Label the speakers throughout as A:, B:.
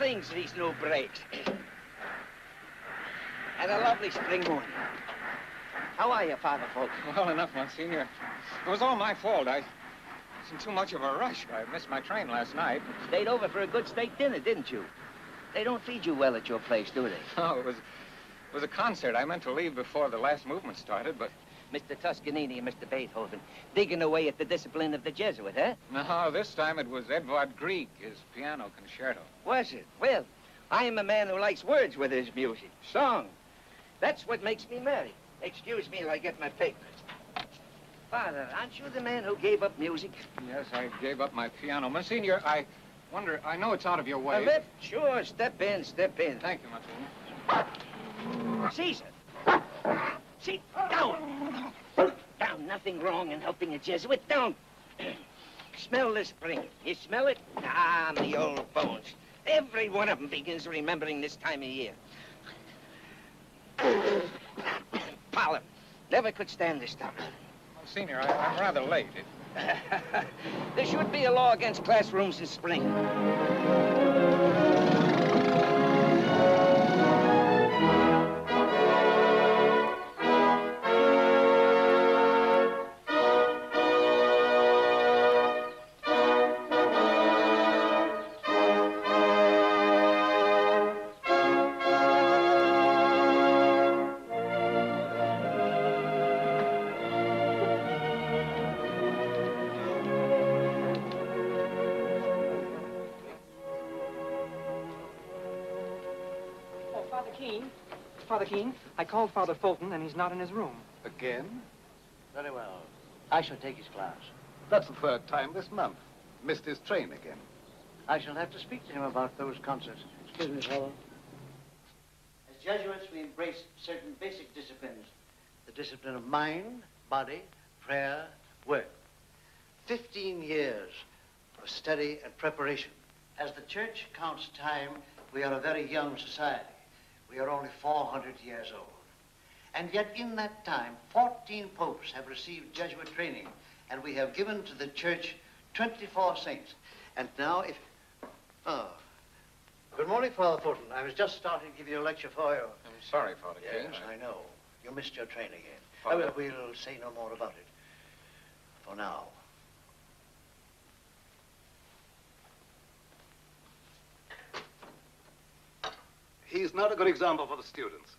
A: things, these new brakes. And a lovely spring morning. How are you, Father Fulton?
B: Well enough, Monsignor. It was all my fault. I was in too much of a rush. I missed my train last night.
A: Stayed over for a good steak dinner, didn't you? They don't feed you well at your place, do they?
B: No, it was a concert. I meant to leave before the last movement started, but...
A: Mr. Toscanini and Mr. Beethoven digging away at the discipline of the Jesuit, eh?
B: No, this time it was Edvard Grieg, his piano concerto.
A: Was it? Well, I am a man who likes words with his music. Song. That's what makes me merry. Excuse me till I get my papers. Father, aren't you the man who gave up music?
B: Yes, I gave up my piano. Monsignor, I wonder, I know it's out of your way.
A: Sure, step in, step in.
B: Thank you, Monsignor.
A: Caesar! Sit down! Down, nothing wrong in helping a Jesuit. Down! Smell the spring. You smell it? Ah, the old bones. Every one of them begins remembering this time of year. Pollen. Never could stand this stuff.
B: Monsignor, I'm rather late.
A: There should be a law against classrooms in spring.
C: Father Keene, I called Father Fulton, and he's not in his room.
D: Again?
E: Very well. I shall take his class.
D: That's the third time this month. Missed his train again.
E: I shall have to speak to him about those concerts. Excuse me, fellow. As Jesuits, we embrace certain basic disciplines. The discipline of mind, body, prayer, work. 15 years of study and preparation. As the Church counts time, we are a very young society. We are only 400 years old. And yet in that time, 14 popes have received Jesuit training, and we have given to the Church 24 saints. And now if... Oh. Good morning, Father Fulton. I was just starting to give you a lecture for you.
B: I'm sorry, Father Keene.
E: Yes, I know. You missed your train again.
B: Father...
E: We'll say no more about it. For now.
D: He's not a good example for the students.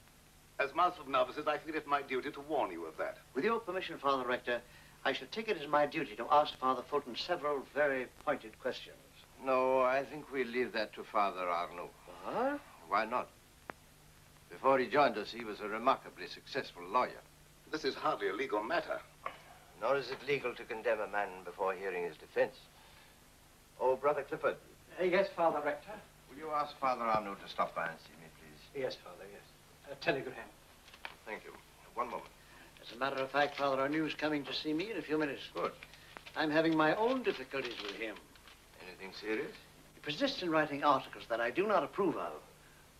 D: As master of novices, I feel it my duty to warn you of that.
E: With your permission, Father Rector, I shall take it as my duty to ask Father Fulton several very pointed questions.
F: No, I think we'll leave that to Father Arnoux.
E: What?
F: Why not? Before he joined us, he was a remarkably successful lawyer.
D: This is hardly a legal matter.
F: Nor is it legal to condemn a man before hearing his defense. Oh, Brother Clifford.
C: Yes, Father Rector.
F: Will you ask Father Arnoux to stop by and see me, please?
C: Yes, Father, yes. Telegram.
F: Thank you. One moment.
E: As a matter of fact, Father Arnoux is coming to see me in a few minutes.
F: Good.
E: I'm having my own difficulties with him.
F: Anything serious?
E: He persists in writing articles that I do not approve of,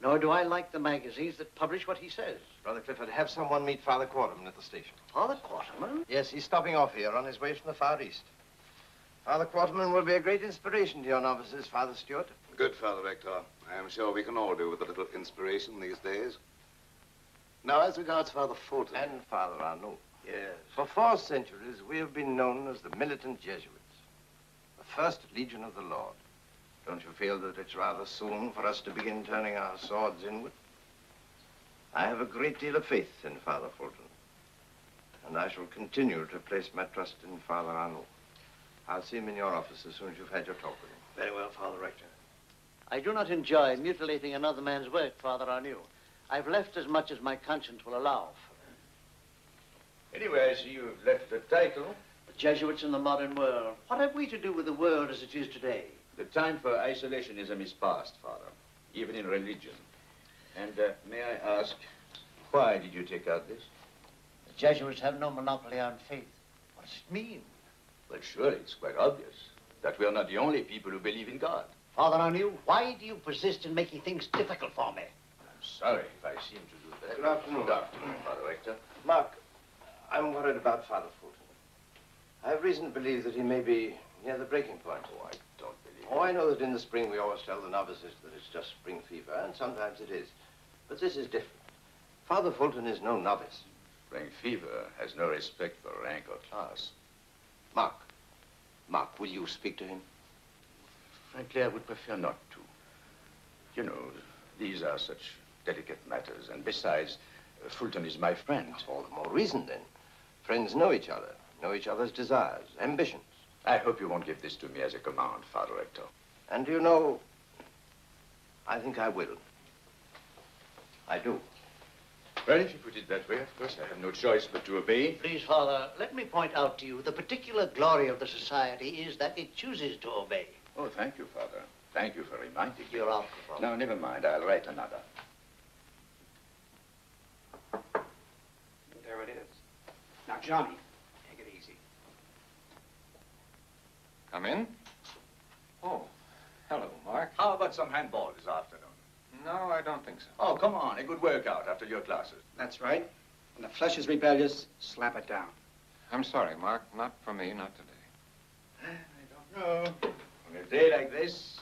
E: nor do I like the magazines that publish what he says.
F: Brother Clifford, have someone meet Father Quarterman at the station.
E: Father Quarterman?
F: Yes, he's stopping off here on his way from the Far East. Father Quarterman will be a great inspiration to your novices, Father Stewart.
D: Good, Father Rector. I am sure we can all do with a little inspiration these days. Now, as regards Father Fulton...
F: And Father Arnoux.
E: Yes.
F: For 4 centuries, we have been known as the militant Jesuits. The first legion of the Lord. Don't you feel that it's rather soon for us to begin turning our swords inward? I have a great deal of faith in Father Fulton. And I shall continue to place my trust in Father Arnoux. I'll see him in your office as soon as you've had your talk with him.
E: Very well, Father Rector. I do not enjoy mutilating another man's work, Father Arnoux. I've left as much as my conscience will allow.
F: Anyway, I see you've left a title.
E: The Jesuits in the modern world. What have we to do with the world as it is today?
G: The time for isolationism is past, Father, even in religion. And may I ask, why did you take out this?
E: The Jesuits have no monopoly on faith. What does it mean?
G: Well, surely it's quite obvious that we are not the only people who believe in God.
E: Father Arnoux, why do you persist in making things difficult for me?
G: I'm sorry if I seem to do that.
F: Good afternoon.
G: Good afternoon, Father Rector.
F: Mark, I'm worried about Father Fulton. I have reason to believe that he may be near the breaking point.
G: Oh, I don't believe
F: Oh, I know that in the spring we always tell the novices that it's just spring fever, and sometimes it is. But this is different. Father Fulton is no novice.
G: Spring fever has no respect for rank or class.
F: Mark, will you speak to him?
G: Frankly, I would prefer not to. You know, these are such delicate matters, and besides, Fulton is my friend.
F: All the more reason, then. Friends know each other, know each other's desires, ambitions.
G: I hope you won't give this to me as a command, Father Rector.
F: And do you know, I think I will. I do.
G: Well, if you put it that way, of course, I have no choice but to obey.
E: Please, Father, let me point out to you the particular glory of the society is that it chooses to obey.
G: Oh, thank you, Father. Thank you for reminding me.
E: You're welcome, Father.
G: No, never mind. I'll write another.
C: There it is. Now, Johnny, take it easy.
B: Come in. Oh, hello, Mark.
G: How about some handball this afternoon?
B: No, I don't think so.
G: Oh, come on. A good workout after your classes.
C: That's right. When the flesh is rebellious, slap it down.
B: I'm sorry, Mark. Not for me, not today.
G: I don't know. On a day like this,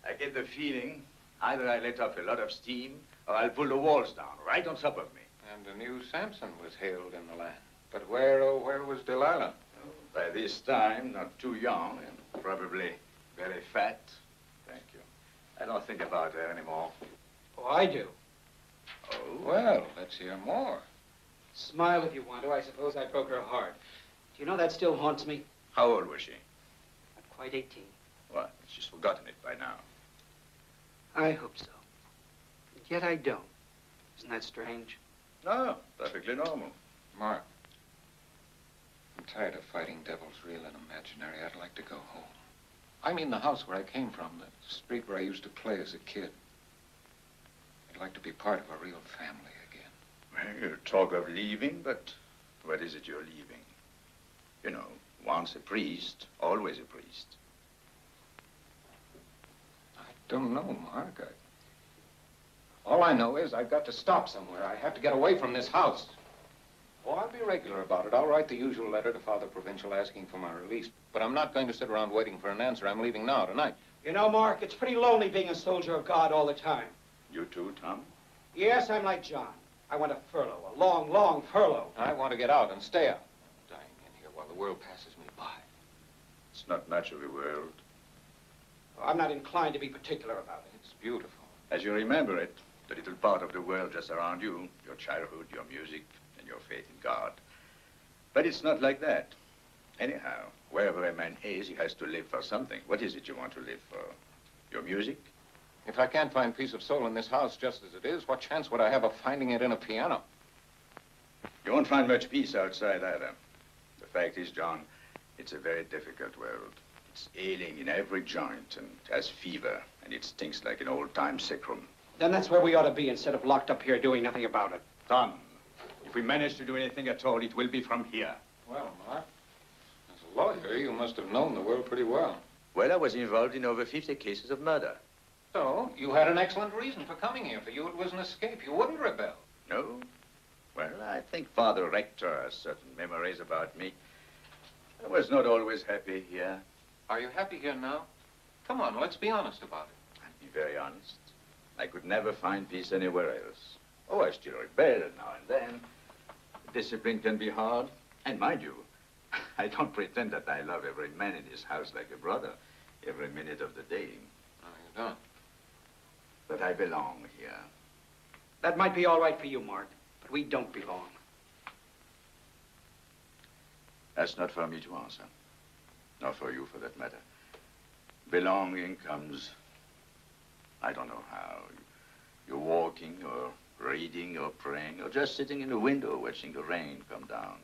G: I get the feeling either I let off a lot of steam or I'll pull the walls down right on top of me.
B: And a new Samson was hailed in the land. But where, oh, where was Delilah?
G: By this time, not too young and probably very fat. Thank you. I don't think about her anymore.
C: Oh, I do.
G: Oh?
B: Well, let's hear more.
C: Smile if you want to. I suppose I broke her heart. Do you know that still haunts me?
G: How old was she?
C: Not quite 18.
G: What? She's forgotten it by now.
C: I hope so. And yet I don't. Isn't that strange?
G: No, perfectly normal.
B: Mark, I'm tired of fighting devils, real and imaginary. I'd like to go home. I mean the house where I came from, the street where I used to play as a kid. I'd like to be part of a real family again.
G: Well, you talk of leaving, but what is it you're leaving? You know, once a priest, always a priest.
B: I don't know, Mark. All I know is I've got to stop somewhere. I have to get away from this house. Oh, I'll be regular about it. I'll write the usual letter to Father Provincial asking for my release. But I'm not going to sit around waiting for an answer. I'm leaving now, tonight.
C: You know, Mark, it's pretty lonely being a soldier of God all the time.
G: You too, Tom?
C: Yes, I'm like John. I want a furlough, a long, long furlough.
B: I want to get out and stay out. Dying in here while the world passes me by.
G: It's not much of a world.
C: I'm not inclined to be particular about it.
B: It's beautiful.
G: As you remember it, the little part of the world just around you, your childhood, your music, and your faith in God. But it's not like that. Anyhow, wherever a man is, he has to live for something. What is it you want to live for? Your music?
B: If I can't find peace of soul in this house just as it is, what chance would I have of finding it in a piano?
G: You won't find much peace outside either. The fact is, John, it's a very difficult world. It's ailing in every joint and it has fever, and it stinks like an old-time sick room.
C: Then that's where we ought to be instead of locked up here doing nothing about it.
G: Tom, if we manage to do anything at all, it will be from here.
B: Well, Mark, as a lawyer, you must have known the world pretty well.
G: Well, I was involved in over 50 cases of murder.
B: So, you had an excellent reason for coming here. For you, it was an escape. You wouldn't rebel.
G: No? Well, I think Father Rector has certain memories about me. I was not always happy here.
B: Are you happy here now? Come on, let's be honest about it.
G: I'll be very honest. I could never find peace anywhere else. Oh, I still rebel now and then. Discipline can be hard. And mind you, I don't pretend that I love every man in this house like a brother, every minute of the day.
B: No, you don't.
G: But I belong here.
C: That might be all right for you, Mark, but we don't belong.
G: That's not for me to answer. Nor for you, for that matter. Belonging comes, I don't know how. You're walking or reading or praying or just sitting in the window watching the rain come down.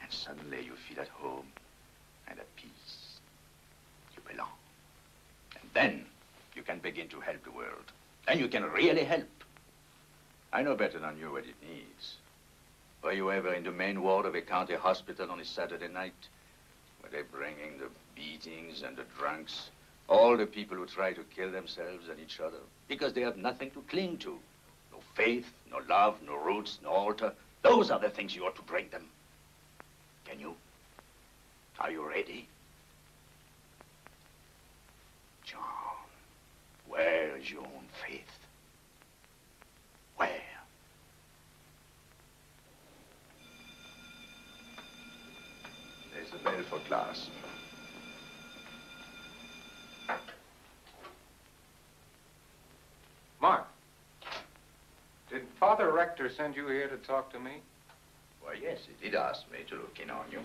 G: And suddenly you feel at home and at peace. You belong. And then you can begin to help the world. Then you can really help. I know better than you what it needs. Were you ever in the main ward of a county hospital on a Saturday night? Where they bring in the beatings and the drunks? All the people who try to kill themselves and each other because they have nothing to cling to. No faith, no love, no roots, no altar. Those are the things you ought to bring them. Can you? Are you ready? compromise your own faith. Where? There's a bell for class.
B: Mark, did Father Rector send you here to talk to me?
G: Why, yes, he did ask me to look in on you.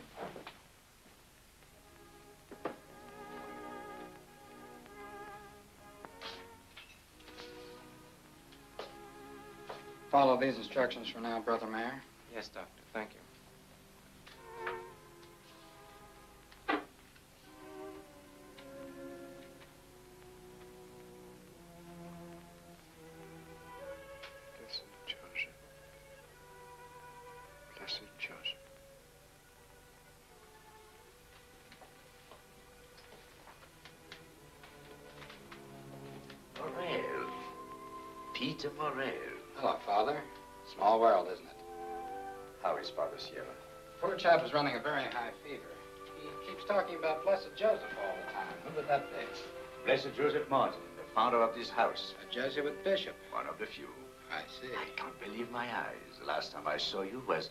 H: Follow these instructions for now, Brother Mayor.
C: Yes, Doctor. Thank you.
F: Blessed Joseph. Blessed Joseph.
G: Morrell. Peter Morrell.
H: Hello, Father. Small world, isn't it?
G: How is Father Sierra?
H: Poor chap is running a very high fever. He keeps talking about Blessed Joseph all the time. Who would that be?
G: Blessed Joseph Martin, the founder of this house.
H: A Jesuit bishop.
G: One of the few.
H: I see.
G: I can't believe my eyes. The last time I saw you was,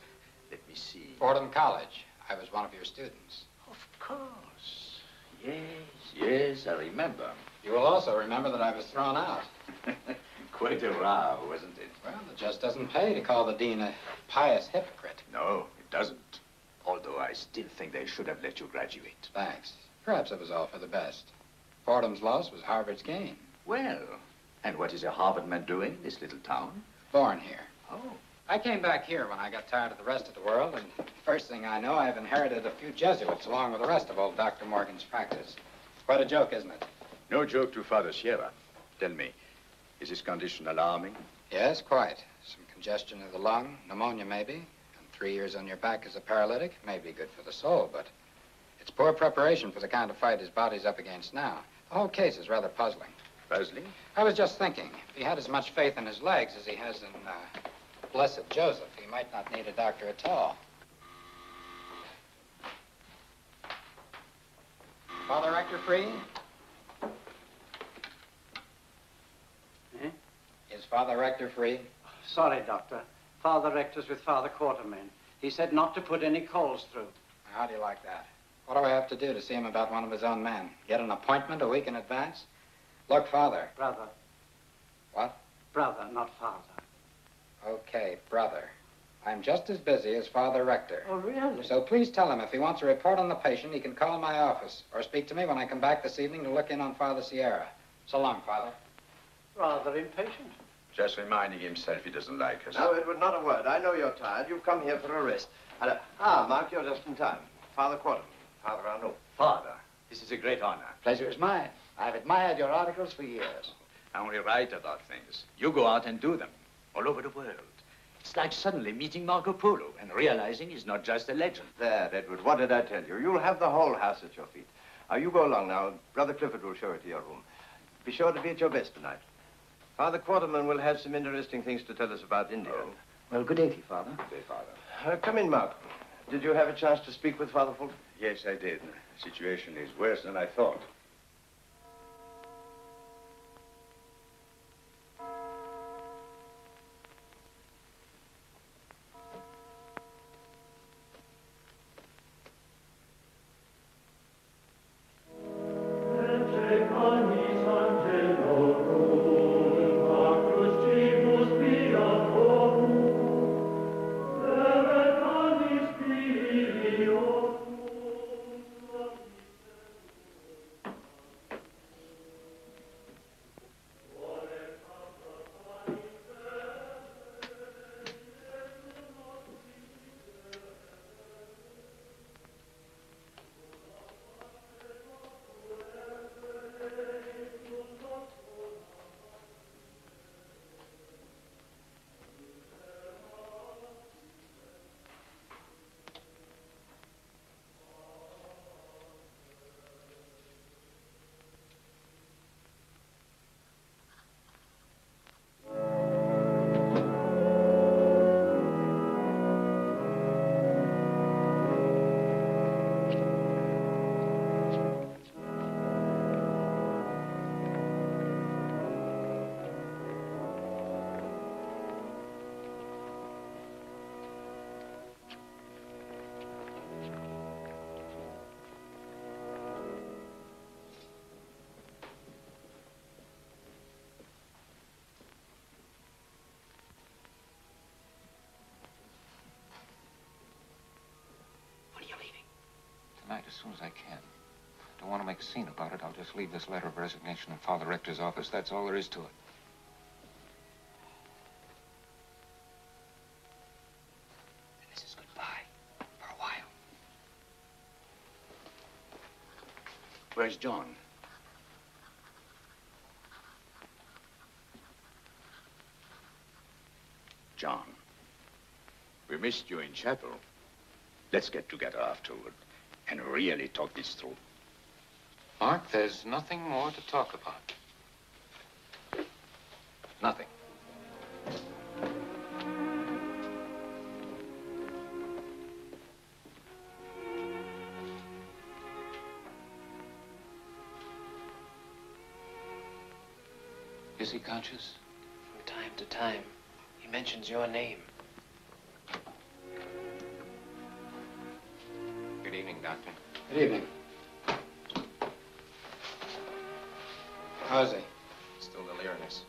G: let me see.
H: Fordham College. I was one of your students.
G: Of course. Yes, I remember.
H: You will also remember that I was thrown out.
G: Quite a row, wasn't it?
H: Well, it just doesn't pay to call the dean a pious hypocrite.
G: No, it doesn't. Although I still think they should have let you graduate.
H: Thanks. Perhaps it was all for the best. Fordham's loss was Harvard's gain.
G: Well, and what is a Harvard man doing in this little town?
H: Born here.
G: Oh.
H: I came back here when I got tired of the rest of the world, and first thing I know, I've inherited a few Jesuits along with the rest of old Dr. Morgan's practice. Quite a joke, isn't it?
G: No joke to Father Sierra. Tell me, is his condition alarming?
H: Yes, quite. Some congestion of the lung, pneumonia maybe, and 3 years on your back as a paralytic may be good for the soul, but it's poor preparation for the kind of fight his body's up against now. The whole case is rather puzzling.
G: Puzzling?
H: I was just thinking, if he had as much faith in his legs as he has in Blessed Joseph, he might not need a doctor at all. Father Rector free?
E: Eh?
H: Is Father Rector free?
E: Sorry, Doctor. Father Rector's with Father Quartermain. He said not to put any calls through.
H: How do you like that? What do I have to do to see him about one of his own men? Get an appointment a week in advance? Look, Father.
E: Brother.
H: What?
E: Brother, not father.
H: Okay, brother. I'm just as busy as Father Rector.
E: Oh, really?
H: So please tell him if he wants a report on the patient, he can call my office or speak to me when I come back this evening to look in on Father Sierra. So long, Father.
E: Rather impatient.
G: Just reminding himself he doesn't like us.
F: No, Edward, not a word. I know you're tired. You've come here for a rest. Mark, you're just in time. Father Quarterman, Father Arnoux.
G: Father, this is a great honor.
I: Pleasure is mine. I've admired your articles for years.
G: I only write about things. You go out and do them, all over the world. It's like suddenly meeting Marco Polo and realizing he's not just a legend.
F: There, Edward, what did I tell you? You'll have the whole house at your feet. You go along now. Brother Clifford will show you to your room. Be sure to be at your best tonight. Father Quarterman will have some interesting things to tell us about India.
I: Oh. Well, good day to you, Father.
G: Good day, Father.
F: Come in, Mark. Did you have a chance to speak with Father Fulton?
G: Yes, I did. The situation is worse than I thought.
B: as soon as I can. Don't want to make a scene about it. I'll just leave this letter of resignation in Father Rector's office. That's all there is to it.
H: And this is goodbye for a while. Where's John?
G: John, we missed you in chapel. Let's get together afterward and really talk this through.
B: Mark, there's nothing more to talk about. Nothing. Is he conscious?
J: From time to time, he mentions your name.
B: Good evening, Doctor.
H: Good evening. How is he?
B: Still delirious.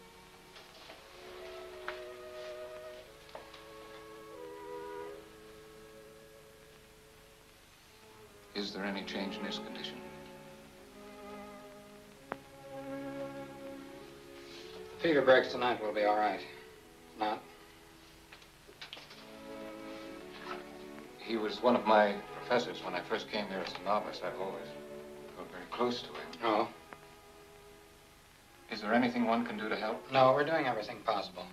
B: Is there any change in his condition?
H: Fever breaks tonight, we'll be all right. Not?
B: He was one of my professors when I first came here as a novice. I've always felt very close to him.
H: No.
B: Is there anything one can do to help?
H: No, we're doing everything possible.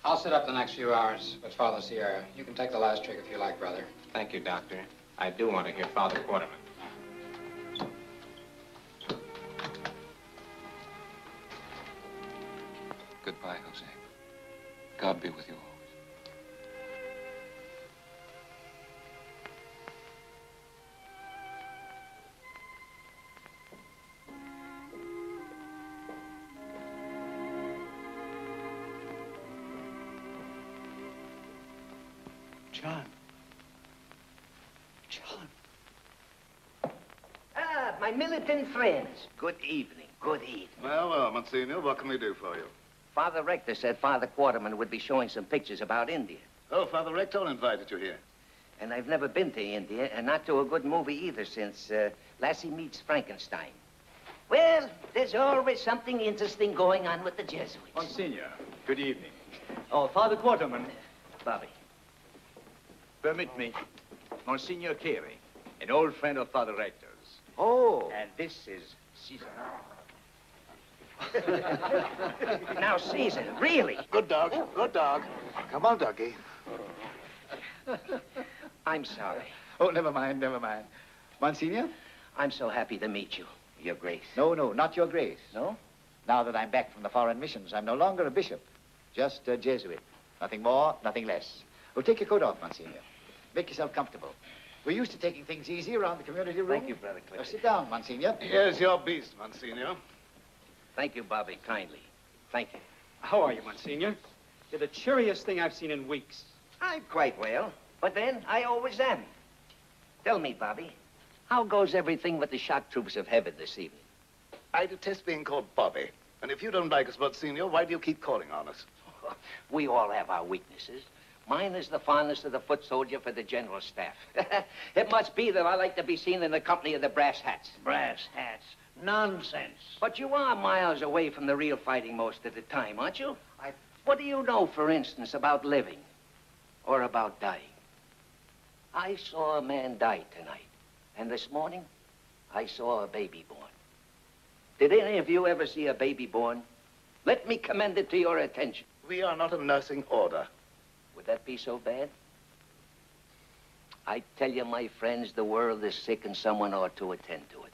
H: I'll sit up the next few hours with Father Sierra. You can take the last trick if you like, brother.
B: Thank you, Doctor. I do want to hear Father Quarterman. Goodbye, Jose. God be with you always.
E: John. John.
A: Ah, my militant friends. Good evening. Good evening.
D: Well, Monsignor, what can we do for you?
A: Father Rector said Father Quarterman would be showing some pictures about India.
D: Oh, Father Rector invited you here.
A: And I've never been to India, and not to a good movie either since Lassie Meets Frankenstein. Well, there's always something interesting going on with the Jesuits.
G: Monsignor, good evening.
K: Oh, Father Quarterman.
A: Bobby.
K: Permit me. Monsignor Carey, an old friend of Father Rector's.
A: Oh.
K: And this is Caesar.
A: Now, Caesar, really?
D: Good dog. Good dog. Come on, doggy.
A: I'm sorry.
I: Oh, never mind, never mind. Monsignor?
A: I'm so happy to meet you, Your Grace.
I: No, not your grace.
A: No?
I: Now that I'm back from the foreign missions, I'm no longer a bishop, just a Jesuit. Nothing more, nothing less. Oh, take your coat off, Monsignor. Make yourself comfortable. We're used to taking things easy around the community room.
A: Thank you, Brother Clifford.
I: Now, sit down, Monsignor.
D: Here's your beast, Monsignor.
A: Thank you, Bobby, kindly. Thank you.
C: How are you, Monsignor? You're the cheeriest thing I've seen in weeks.
A: I'm quite well, but then I always am. Tell me, Bobby, how goes everything with the shock troops of heaven this evening?
D: I detest being called Bobby. And if you don't like us, Monsignor, why do you keep calling on us?
A: We all have our weaknesses. Mine is the fondness of the foot soldier for the general staff. It must be that I like to be seen in the company of the brass hats.
E: Brass hats. Nonsense.
A: But you are miles away from the real fighting most of the time, aren't you? What do you know, for instance, about living or about dying? I saw a man die tonight, and this morning I saw a baby born. Did any of you ever see a baby born? Let me commend it to your attention.
D: We are not a nursing order.
A: Would that be so bad? I tell you, my friends, the world is sick and someone ought to attend to it.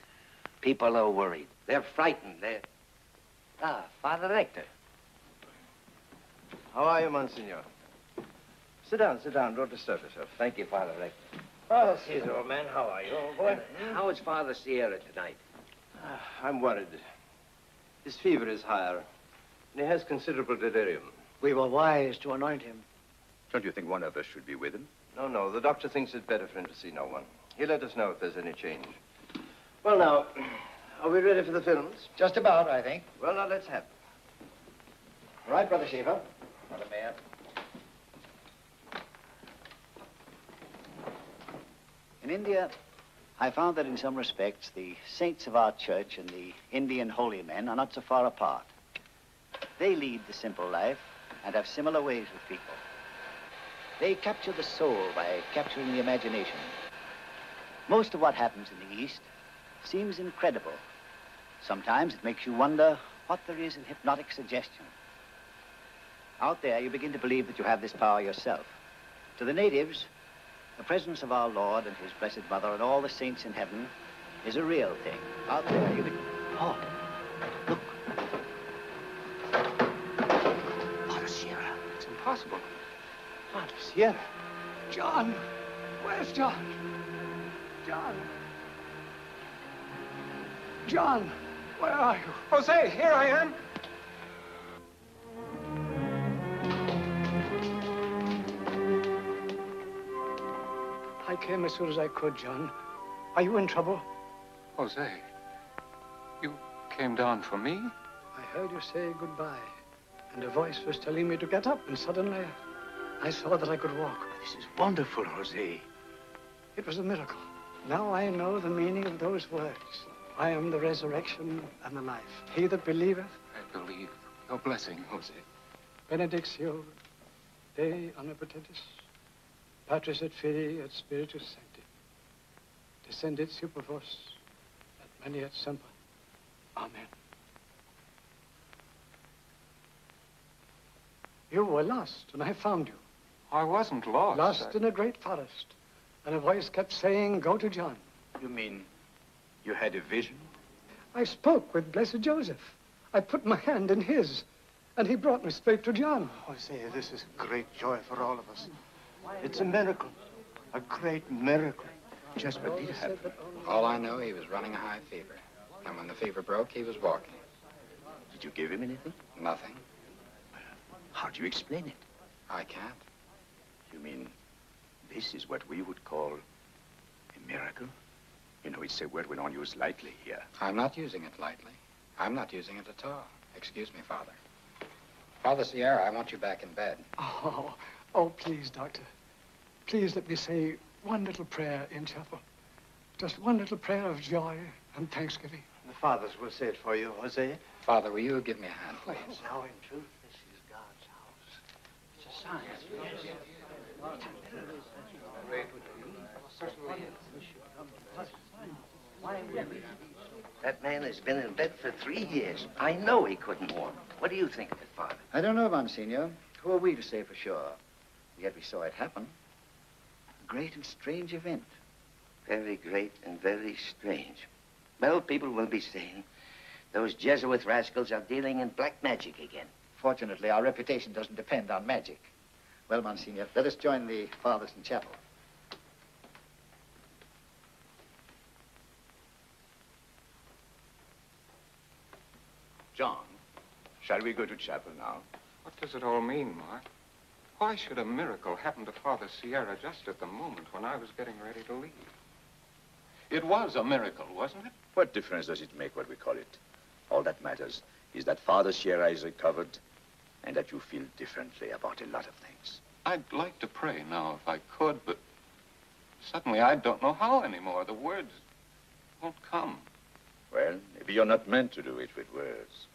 A: People are worried. They're frightened. Father Rector.
F: How are you, Monsignor? Sit down. Don't disturb yourself.
A: Thank you, Father Rector.
F: Oh, Caesar, old man, how are you, old boy?
A: How is Father Sierra tonight?
F: I'm worried. His fever is higher, and he has considerable delirium.
E: We were wise to anoint him.
G: Don't you think one of us should be with him?
F: No. The doctor thinks it better for him to see no one. He'll let us know if there's any change. Well, now, are we ready for the films?
I: Just about, I think.
F: Well, now, let's have it.
I: All right, Brother Shiva. Brother Mayor. In India,
L: I found that in some respects, the saints of our church and the Indian holy men are not so far apart. They lead the simple life and have similar ways with people. They capture the soul by capturing the imagination. Most of what happens in the East seems incredible. Sometimes it makes you wonder what there is in hypnotic suggestion. Out there, you begin to believe that you have this power yourself. To the natives, the presence of our Lord and his Blessed Mother and all the saints in heaven is a real thing. Out there, you begin... Oh, look. Father Sierra.
B: It's impossible.
L: Father Sierra.
B: John! Where's John? John! John! Where are you? Jose, here I am!
M: I came as soon as I could, John. Are you in trouble?
B: Jose, you came down for me?
M: I heard you say goodbye, and a voice was telling me to get up, and suddenly I saw that I could walk.
L: This is wonderful, Jose.
M: It was a miracle. Now I know the meaning of those words. I am the resurrection and the life. He that believeth...
B: I believe. Your blessing, Jose.
M: Benedictio Dei omnipotentis, Patris et Filii et Spiritus Sancti, descendit super vos, et manieat semper. Amen. You were lost, and I found you.
B: I wasn't lost.
M: Lost in a great forest. And a voice kept saying, go to John.
K: You mean you had a vision?
M: I spoke with Blessed Joseph. I put my hand in his, and he brought me straight to John.
F: Jose, this is great joy for all of us. It's a miracle, a great miracle.
K: Just what did happen?
H: All I know, he was running a high fever. And when the fever broke, he was walking.
K: Did you give him anything?
H: Nothing.
K: How do you explain it?
H: I can't.
K: You mean this is what we would call a miracle? You know, it's a word we don't use lightly here.
H: I'm not using it lightly. I'm not using it at all. Excuse me, Father. Father Sierra, I want you back in bed.
M: Oh, please, Doctor. Please let me say one little prayer in chapel. Just one little prayer of joy and thanksgiving.
F: The fathers will say it for you, Jose.
H: Father, will you give me a hand, please?
E: Now, in truth, this is God's house. It's a sign.
A: That man has been in bed for 3 years. I know he couldn't walk. What do you think of it, Father?
L: I don't know, Monsignor. Who are we to say for sure? Yet we saw it happen. A great and strange event.
A: Very great and very strange. Well, people will be saying those Jesuit rascals are dealing in black magic again.
L: Fortunately, our reputation doesn't depend on magic. Well, Monsignor, let us join the fathers in chapel.
K: John, shall we go to chapel now?
B: What does it all mean, Mark? Why should a miracle happen to Father Sierra just at the moment when I was getting ready to leave? It was a miracle, wasn't it?
G: What difference does it make what we call it? All that matters is that Father Sierra is recovered and that you feel differently about a lot of things.
B: I'd like to pray now if I could, but suddenly I don't know how anymore. The words won't come.
G: Well, maybe you're not meant to do it with words.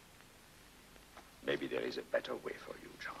G: Maybe there is a better way for you, John.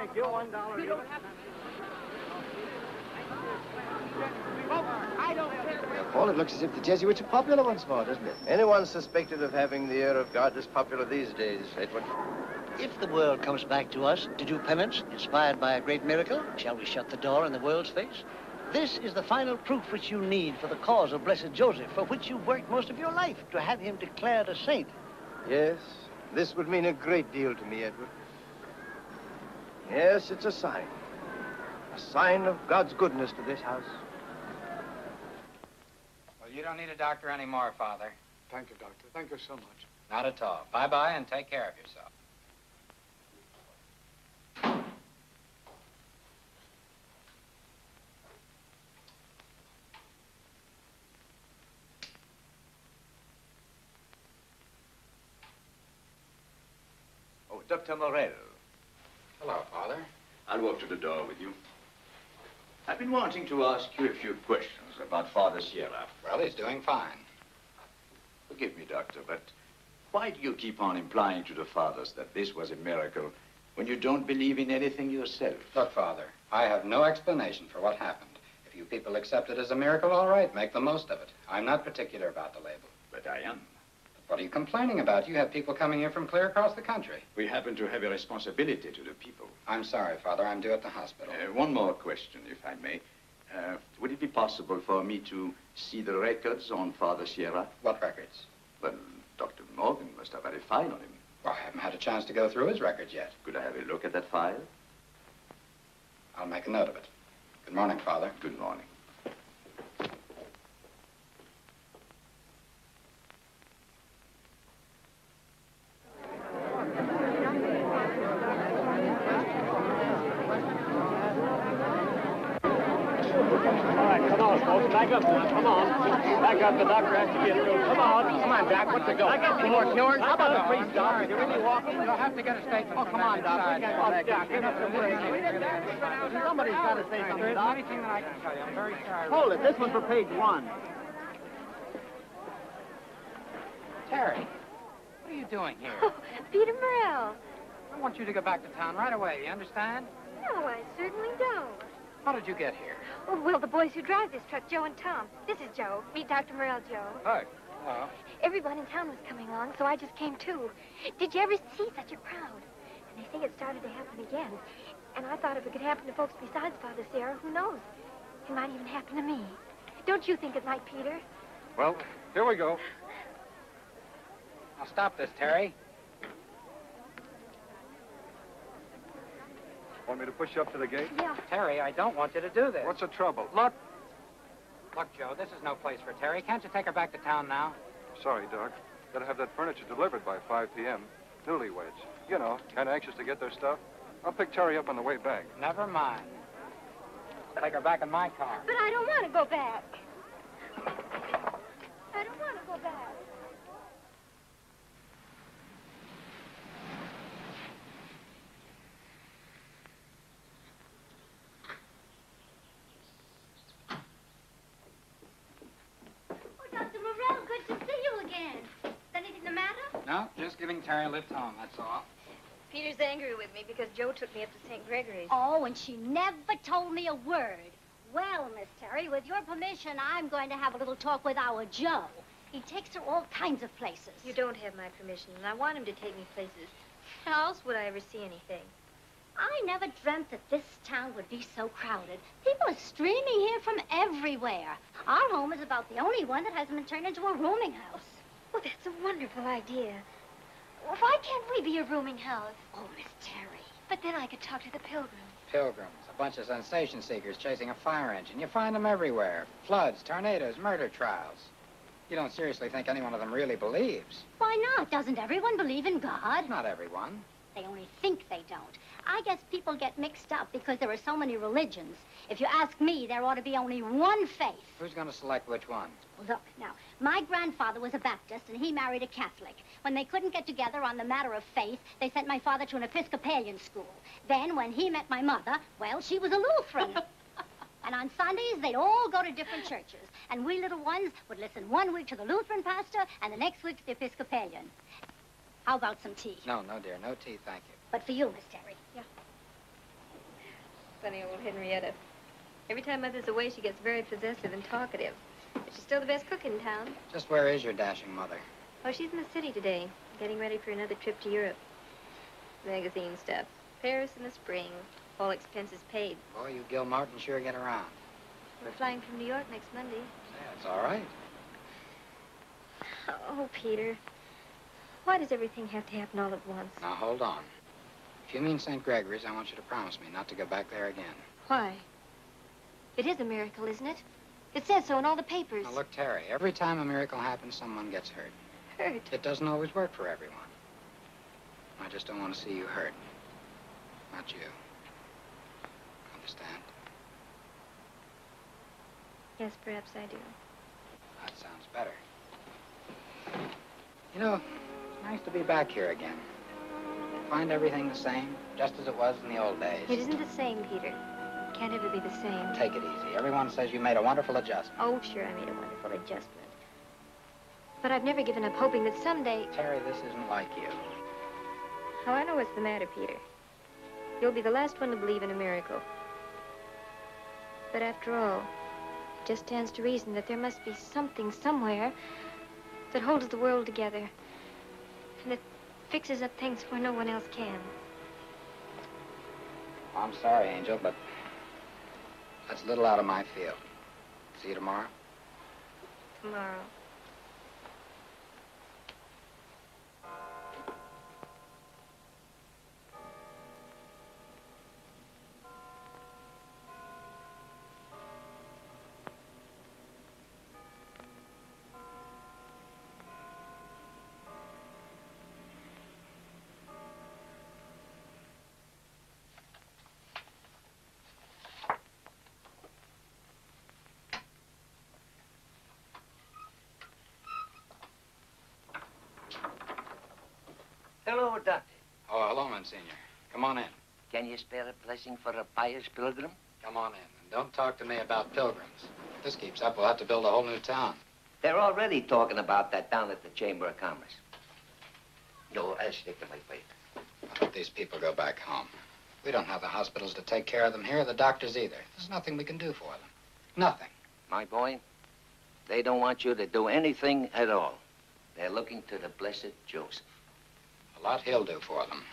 E: Thank you. $1.
I: You don't have I don't care. Paul, it looks as if the Jesuits are popular once more, doesn't it?
F: Anyone suspected of having the air of God is popular these days, Edward.
E: If the world comes back to us to do penance, inspired by a great miracle, shall we shut the door in the world's face? This is the final proof which you need for the cause of Blessed Joseph, for which you've worked most of your life, to have him declared a saint.
F: Yes, this would mean a great deal to me, Edward. Yes, it's a sign. A sign of God's goodness to this house.
H: Well, you don't need a doctor anymore, Father.
M: Thank you, Doctor. Thank you so much.
H: Not at all. Bye-bye and take care of yourself.
G: Oh, Dr. Morrell.
H: Hello, Father.
G: I'll walk to the door with you. I've been wanting to ask you a few questions about Father Sierra.
H: Well, he's doing fine.
G: Forgive me, Doctor, but why do you keep on implying to the fathers that this was a miracle when you don't believe in anything yourself?
H: Look, Father, I have no explanation for what happened. If you people accept it as a miracle, all right, make the most of it. I'm not particular about the label.
G: But I am.
H: What are you complaining about? You have people coming here from clear across the country.
G: We happen to have a responsibility to the people.
H: I'm sorry, Father. I'm due at the hospital.
G: One more question, if I may. Would it be possible for me to see the records on Father Sierra?
H: What records?
G: Well, Dr. Morgan must have had a file on him.
H: Well, I haven't had a chance to go through his records yet.
G: Could I have a look at that file?
H: I'll make a note of it. Good morning, Father.
G: Good morning.
E: Back up now. Come on. Back up. The doctor has to get through. Come on. Come on, Doc. What's the go? Back up. Any more cures? How about the priest, Doc? You're really walking? You'll have to get a statement. Oh, come on, Doc. Doc, give us a break. Somebody's got to say something, Doc. Anything that I can tell you. I'm very sorry.
L: Hold it. This one for page 1.
J: Terry, what are you doing here?
N: Oh, Peter Morrell.
J: I want you to go back to town right away, you understand?
N: No, I certainly don't.
J: How did you get here?
N: Oh, well, the boys who drive this truck, Joe and Tom. This is Joe. Meet Dr. Morrell, Joe.
J: Hi. Hello.
N: Everyone in town was coming along, so I just came too. Did you ever see such a crowd? And they say it started to happen again. And I thought if it could happen to folks besides Father Sierra, who knows? It might even happen to me. Don't you think it might, Peter?
K: Well, here we go.
J: Now stop this, Terry.
K: Want me to push you up to the gate?
N: Yeah.
J: Terry, I don't want you to do this.
K: What's the trouble?
J: Look, Joe, this is no place for Terry. Can't you take her back to town now?
K: Sorry, Doc. Gotta have that furniture delivered by 5 p.m. Newlyweds. You know, kind of anxious to get their stuff. I'll pick Terry up on the way back.
J: Never mind. Take her back in my car.
N: But I don't want to go back. I don't want to go back.
H: No, just giving Terry a lift home, that's all.
N: Peter's angry with me because Joe took me up to St. Gregory's.
O: Oh, and she never told me a word. Well, Miss Terry, with your permission, I'm going to have a little talk with our Joe. He takes her all kinds of places.
N: You don't have my permission, and I want him to take me places. How else would I ever see anything?
O: I never dreamt that this town would be so crowded. People are streaming here from everywhere. Our home is about the only one that hasn't been turned into a rooming house.
N: Well, that's a wonderful idea. Well, why can't we be a rooming house?
O: Oh, Miss Terry.
N: But then I could talk to the pilgrims.
H: Pilgrims, a bunch of sensation seekers chasing a fire engine. You find them everywhere. Floods, tornadoes, murder trials. You don't seriously think any one of them really believes?
O: Why not? Doesn't everyone believe in God?
H: Not everyone.
O: They only think they don't. I guess people get mixed up because there are so many religions. If you ask me, there ought to be only one faith.
H: Who's going to select which one?
O: Well, look, now, my grandfather was a Baptist, and he married a Catholic. When they couldn't get together on the matter of faith, they sent my father to an Episcopalian school. Then, when he met my mother, well, she was a Lutheran. And on Sundays, they'd all go to different churches. And we little ones would listen one week to the Lutheran pastor, and the next week to the Episcopalian. How about some tea?
H: No, dear. No tea, thank you.
O: But for you, Miss Terry.
N: Yeah. Funny old Henrietta. Every time Mother's away, she gets very possessive and talkative. But she's still the best cook in town.
H: Just where is your dashing mother?
N: Oh, she's in the city today, getting ready for another trip to Europe. Magazine stuff. Paris in the spring. All expenses paid.
H: Boy, you Gilmartin sure get around.
N: We're flying from New York next Monday.
H: Yeah, it's all right.
N: Oh, Peter. Why does everything have to happen all at once?
H: Now, hold on. If you mean St. Gregory's, I want you to promise me not to go back there again.
N: Why? It is a miracle, isn't it? It says so in all the papers.
H: Now, look, Terry, every time a miracle happens, someone gets hurt.
N: Hurt?
H: It doesn't always work for everyone. I just don't want to see you hurt. Not you. Understand?
N: Yes, perhaps I do.
H: That sounds better. You know, it's nice to be back here again. Find everything the same, just as it was in the old days.
N: It isn't the same, Peter. It can't ever be the same.
H: Take it easy. Everyone says you made a wonderful adjustment.
N: Oh, sure, I made a wonderful adjustment. But I've never given up hoping that someday...
H: Terry, this isn't like you.
N: Oh, I know what's the matter, Peter. You'll be the last one to believe in a miracle. But after all, it just stands to reason that there must be something somewhere that holds the world together and that fixes up things where no one else can.
H: I'm sorry, Angel, but that's a little out of my field. See you tomorrow?
N: Tomorrow.
A: Hello, Doctor.
H: Oh, hello, Monsignor. Come on in.
A: Can you spare a blessing for a pious pilgrim?
H: Come on in. And don't talk to me about pilgrims. If this keeps up, we'll have to build a whole new town.
A: They're already talking about that down at the Chamber of Commerce. No, I'll stick to my faith.
H: I'll let these people go back home. We don't have the hospitals to take care of them here, the doctors either. There's nothing we can do for them. Nothing.
A: My boy, they don't want you to do anything at all. They're looking to the blessed Joseph.
H: A lot he'll do for them.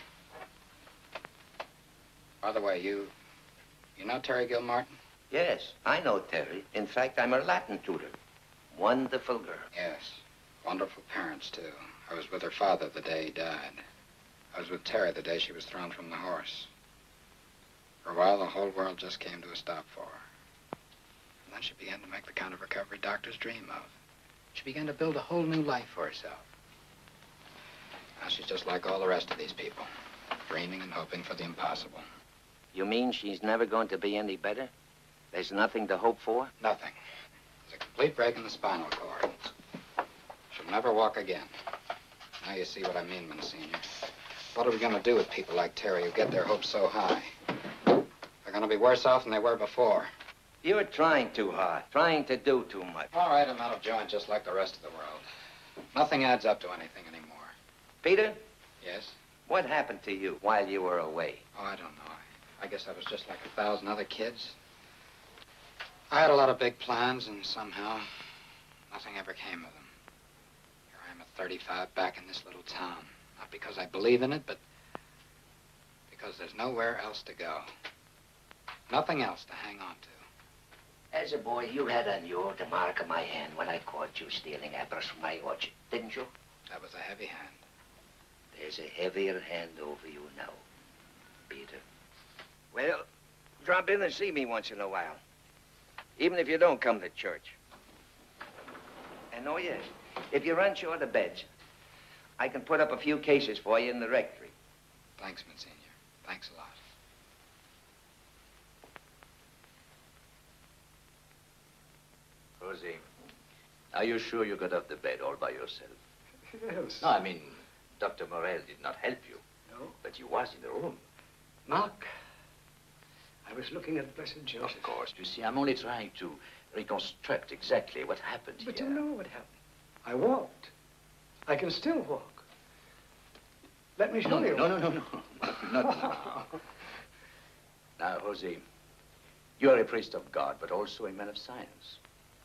H: By the way, you know Terry Gilmartin?
A: Yes, I know Terry. In fact, I'm her Latin tutor. Wonderful girl.
H: Yes. Wonderful parents, too. I was with her father the day he died. I was with Terry the day she was thrown from the horse. For a while, the whole world just came to a stop for her. And then she began to make the kind of recovery doctors dream of. She began to build a whole new life for herself. Now she's just like all the rest of these people, dreaming and hoping for the impossible.
A: You mean she's never going to be any better? There's nothing to hope for?
H: Nothing. There's a complete break in the spinal cord. She'll never walk again. Now you see what I mean, Monsignor. What are we going to do with people like Terry who get their hopes so high? They're going to be worse off than they were before.
A: You're trying too hard, trying to do too much.
H: All right, I'm out of joint just like the rest of the world. Nothing adds up to anything anymore.
A: Peter?
H: Yes?
A: What happened to you while you were away?
H: Oh, I don't know. I guess I was just like 1,000 other kids. I had a lot of big plans, and somehow nothing ever came of them. Here I am at 35 back in this little town. Not because I believe in it, but because there's nowhere else to go. Nothing else to hang on to.
A: As a boy, you had on you the mark of my hand when I caught you stealing apples from my orchard, didn't you?
H: That was a heavy hand.
A: There's a heavier hand over you now, Peter. Well, drop in and see me once in a while. Even if you don't come to church. And oh, yes, if you run short of beds, I can put up a few cases for you in the rectory.
H: Thanks, Monsignor. Thanks a lot.
G: Rosie, are you sure you got off the bed all by yourself?
M: Yes.
G: No, I mean, Dr. Morrell did not help you.
M: No.
G: But you was in the room.
M: Mark, I was looking at Blessed Joseph.
G: Of course. You see, I'm only trying to reconstruct exactly what happened
M: But
G: here.
M: you know what happened. I walked. I can still walk. Let me show you.
G: No. Not now. Now, Jose,
K: You are a priest of God, but also a man of science.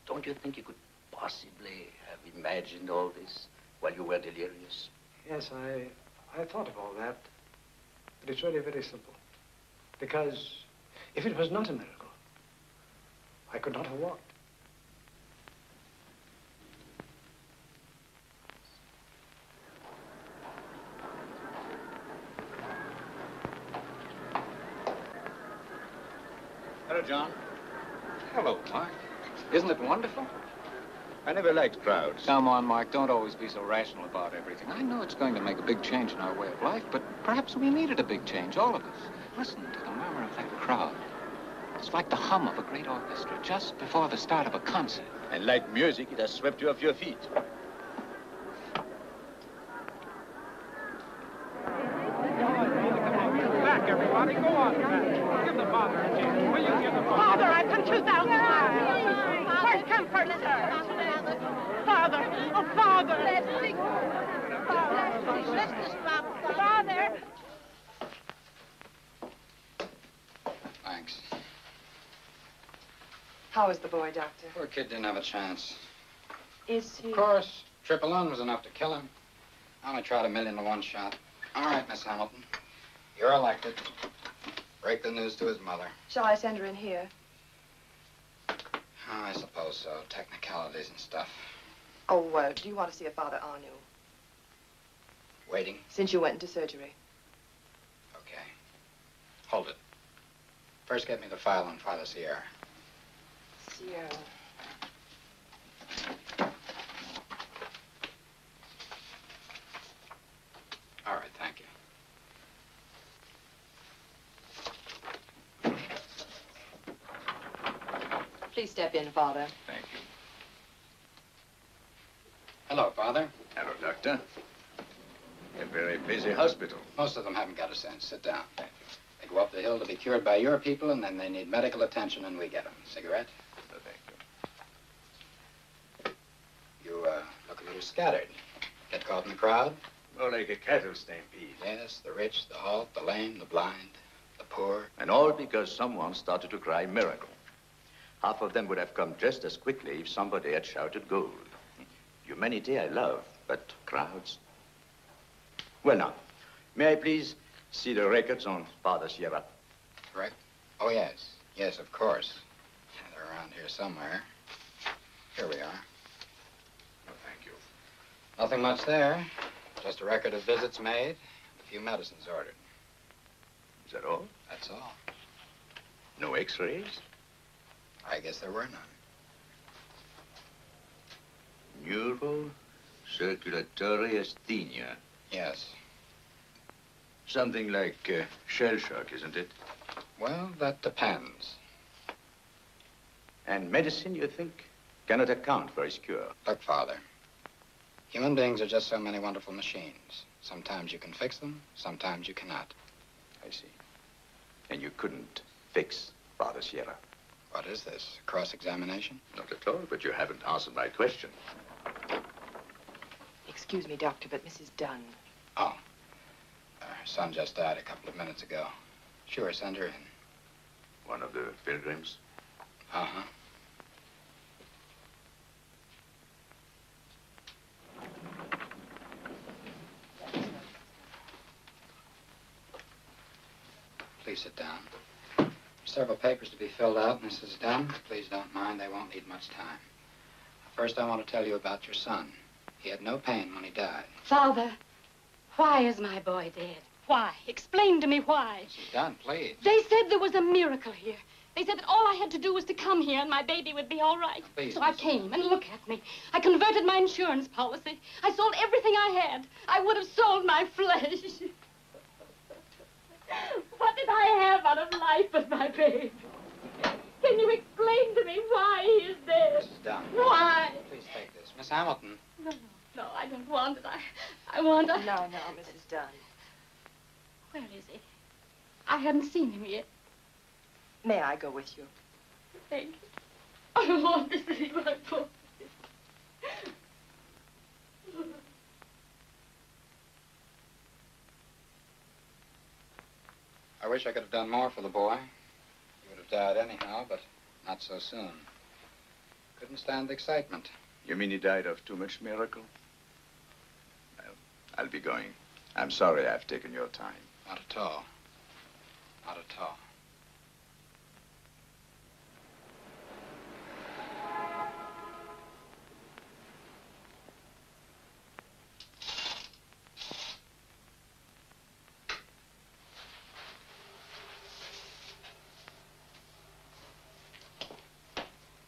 K: Don't you think you could possibly have imagined all this while you were delirious?
M: Yes, I thought of all that. But it's really very simple. Because if it was not a miracle, I could not have walked.
B: Hello, John. Hello, Mark. Isn't it wonderful?
K: I never liked crowds.
B: Come on, Mark. Don't always be so rational about everything. I know it's going to make a big change in our way of life, but perhaps we needed a big change, all of us. Listen to the murmur of that crowd. It's like the hum of a great orchestra just before the start of a concert.
K: And like music, it has swept you off your feet.
J: Back, everybody. Go on back. Give the father a chance. Will you give the father?
P: Father, I've come 2,000 miles. First come, first serve. Father, oh, Father. Father.
H: Thanks.
Q: How is the boy, Doctor?
H: Poor kid didn't have a chance.
Q: Is he?
H: Of course. Trip alone was enough to kill him. I only tried 1,000,000 to 1 shot. All right, Miss Hamilton. You're elected. Break the news to his mother.
Q: Shall I send her in here?
H: Oh, I suppose so. Technicalities and stuff.
Q: Oh, do you want to see a Father Arnoux?
H: Waiting?
Q: Since you went into surgery.
H: Okay. Hold it. First, get me the file on Father Sierra.
Q: Sierra.
H: All right, thank you.
Q: Please step in, Father.
K: Thank you.
H: Hello, Father.
K: Hello, Doctor. A very busy hospital.
H: Most of them haven't got a sense. Sit down. They go up the hill to be cured by your people, and then they need medical attention, and we get them. Cigarette?
K: Oh, thank you.
H: You, look a little scattered. Get caught in the crowd?
K: More like a cattle stampede.
H: Yes, the rich, the halt, the lame, the blind, the poor.
G: And all because someone started to cry miracle. Half of them would have come just as quickly if somebody had shouted gold. Humanity I love, but crowds? Well, now, may I please see the records on Father Sierra?
H: Correct? Oh, yes. Yes, of course. They're around here somewhere. Here we are.
K: Oh, thank you.
H: Nothing much there. Just a record of visits made, a few medicines ordered.
G: Is that all?
H: That's all.
G: No x-rays?
H: I guess there were none.
G: Neurocirculatory asthenia.
H: Yes.
G: Something like shell shock, isn't it?
H: Well, that depends.
G: And medicine, you think, cannot account for his cure?
H: Look, Father, human beings are just so many wonderful machines. Sometimes you can fix them, sometimes you cannot.
G: I see. And you couldn't fix Father Sierra?
H: What is this, cross-examination?
G: Not at all, but you haven't answered my question.
Q: Excuse me, Doctor, but Mrs. Dunn.
H: Oh. Her son just died a couple of minutes ago. Sure, send her in.
G: One of the pilgrims?
H: Uh-huh. Please sit down. Several papers to be filled out, Mrs. Dunn. Please don't mind, they won't need much time. First, I want to tell you about your son. He had no pain when he died.
P: Father, why is my boy dead? Why? Explain to me why.
H: Mrs. Dunn, please.
P: They said there was a miracle here. They said that all I had to do was to come here and my baby would be all right.
H: Please,
P: So I came, and look at me. I converted my insurance policy. I sold everything I had. I would have sold my flesh. What did I have out of life but my baby? Can you explain to me why he is dead?
H: Mrs. Dunn.
P: Why?
H: Please take this. Miss Hamilton.
P: No, I don't want it. I want a...
Q: No, Mrs. Dunn.
P: Where is he? I haven't seen him yet.
Q: May I go with you?
P: Thank you. I want to see my boy.
H: I wish I could have done more for the boy. He would have died anyhow, but not so soon. Couldn't stand the excitement.
G: You mean he died of too much miracle? Well, I'll be going. I'm sorry I've taken your time.
H: Not at all. Not at all.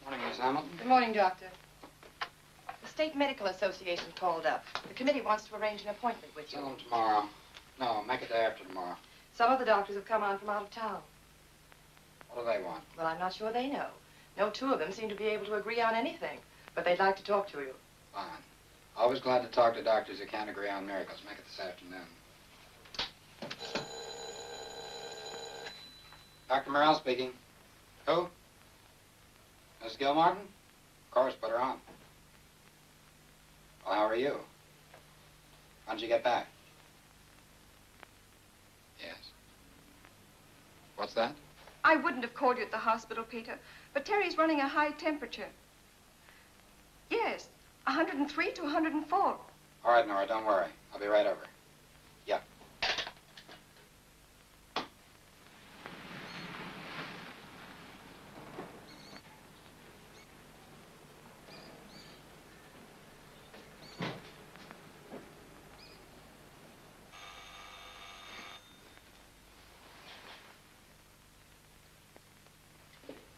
H: Morning, Miss Hamilton.
Q: Good morning, Doctor. The State Medical Association called up. The committee wants to arrange an appointment with you.
H: Tell them tomorrow. No, make it day after tomorrow.
Q: Some of the doctors have come on from out of town.
H: What do they want?
Q: Well, I'm not sure they know. No two of them seem to be able to agree on anything, but they'd like to talk to you.
H: Fine. Always glad to talk to doctors who can't agree on miracles. Make it this afternoon. Dr. Morrell speaking. Who? Miss Gilmartin? Of course, put her on. Well, how are you? When'd you get back? Yes. What's that?
R: I wouldn't have called you at the hospital, Peter, but Terry's running a high temperature. Yes, 103 to 104.
H: All right, Nora, don't worry. I'll be right over. Yeah.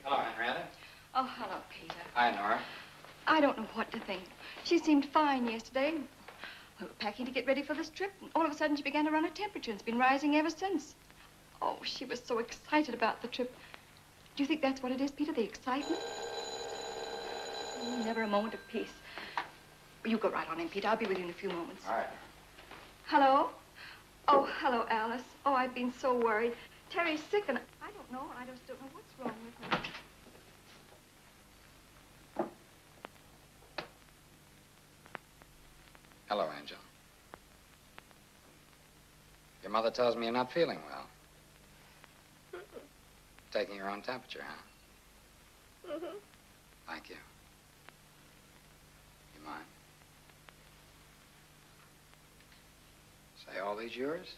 H: Hello, Henrietta.
R: Oh, hello, Peter.
H: Hi, Nora.
R: I don't know what to think. She seemed fine yesterday. We were packing to get ready for this trip, and all of a sudden she began to run a temperature, and it's been rising ever since. Oh, she was so excited about the trip. Do you think that's what it is, Peter, the excitement? Oh, never a moment of peace. You go right on in, Peter. I'll be with you in a few moments.
H: All right.
R: Hello? Oh, hello, Alice. Oh, I've been so worried. Terry's sick, and I don't know. I just don't know what's wrong with her.
H: Hello, Angel. Your mother tells me you're not feeling well. Taking your own temperature, huh? Thank you. You mind? Say, all these yours?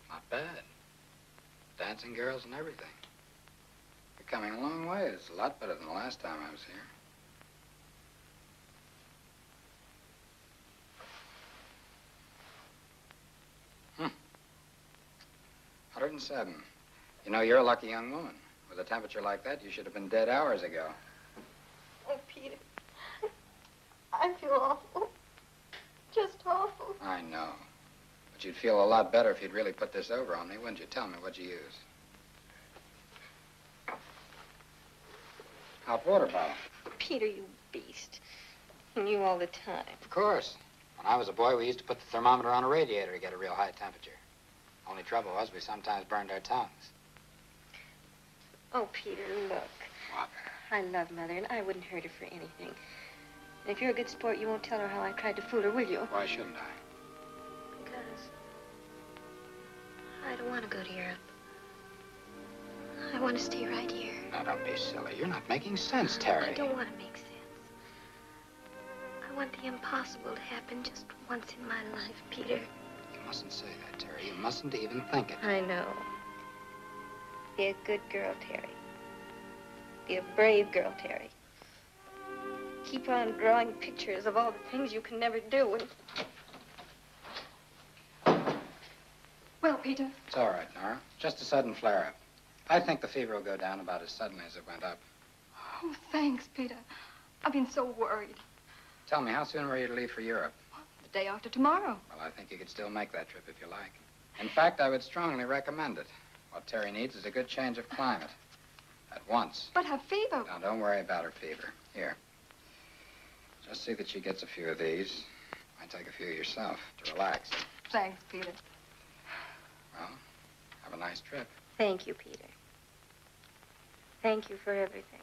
H: Not bad. Dancing girls and everything. You're coming a long way. It's a lot better than the last time I was here. 107. You know, you're a lucky young woman. With a temperature like that, you should have been dead hours ago.
N: Oh, Peter. I feel awful. Just awful.
H: I know. But you'd feel a lot better if you'd really put this over on me, wouldn't you? Tell me, what'd you use? Hot water bottle.
N: Peter, you beast. You knew all the time.
H: Of course. When I was a boy, we used to put the thermometer on a radiator to get a real high temperature. Only trouble was we sometimes burned our tongues.
N: Oh, Peter, look.
H: What?
N: I love Mother, and I wouldn't hurt her for anything. And if you're a good sport, you won't tell her how I tried to fool her, will you?
H: Why shouldn't I?
N: Because I don't want to go to Europe. I want to stay right here.
H: Now, don't be silly. You're not making sense, Terry.
N: I don't want to make sense. I want the impossible to happen just once in my life, Peter.
H: You mustn't say that, Terry. You mustn't even think it.
N: I know. Be a good girl, Terry. Be a brave girl, Terry. Keep on drawing pictures of all the things you can never do. And...
R: Well, Peter.
H: It's all right, Nora. Just a sudden flare-up. I think the fever will go down about as suddenly as it went up.
R: Oh, thanks, Peter. I've been so worried.
H: Tell me, how soon were you to leave for Europe?
R: The day after tomorrow.
H: Well, I think you could still make that trip if you like. In fact, I would strongly recommend it. What Terry needs is a good change of climate. At once.
R: But her fever.
H: Now, don't worry about her fever. Here. Just see that she gets a few of these. Might take a few yourself to relax.
R: Thanks, Peter.
H: Well, have a nice trip.
N: Thank you, Peter. Thank you for everything.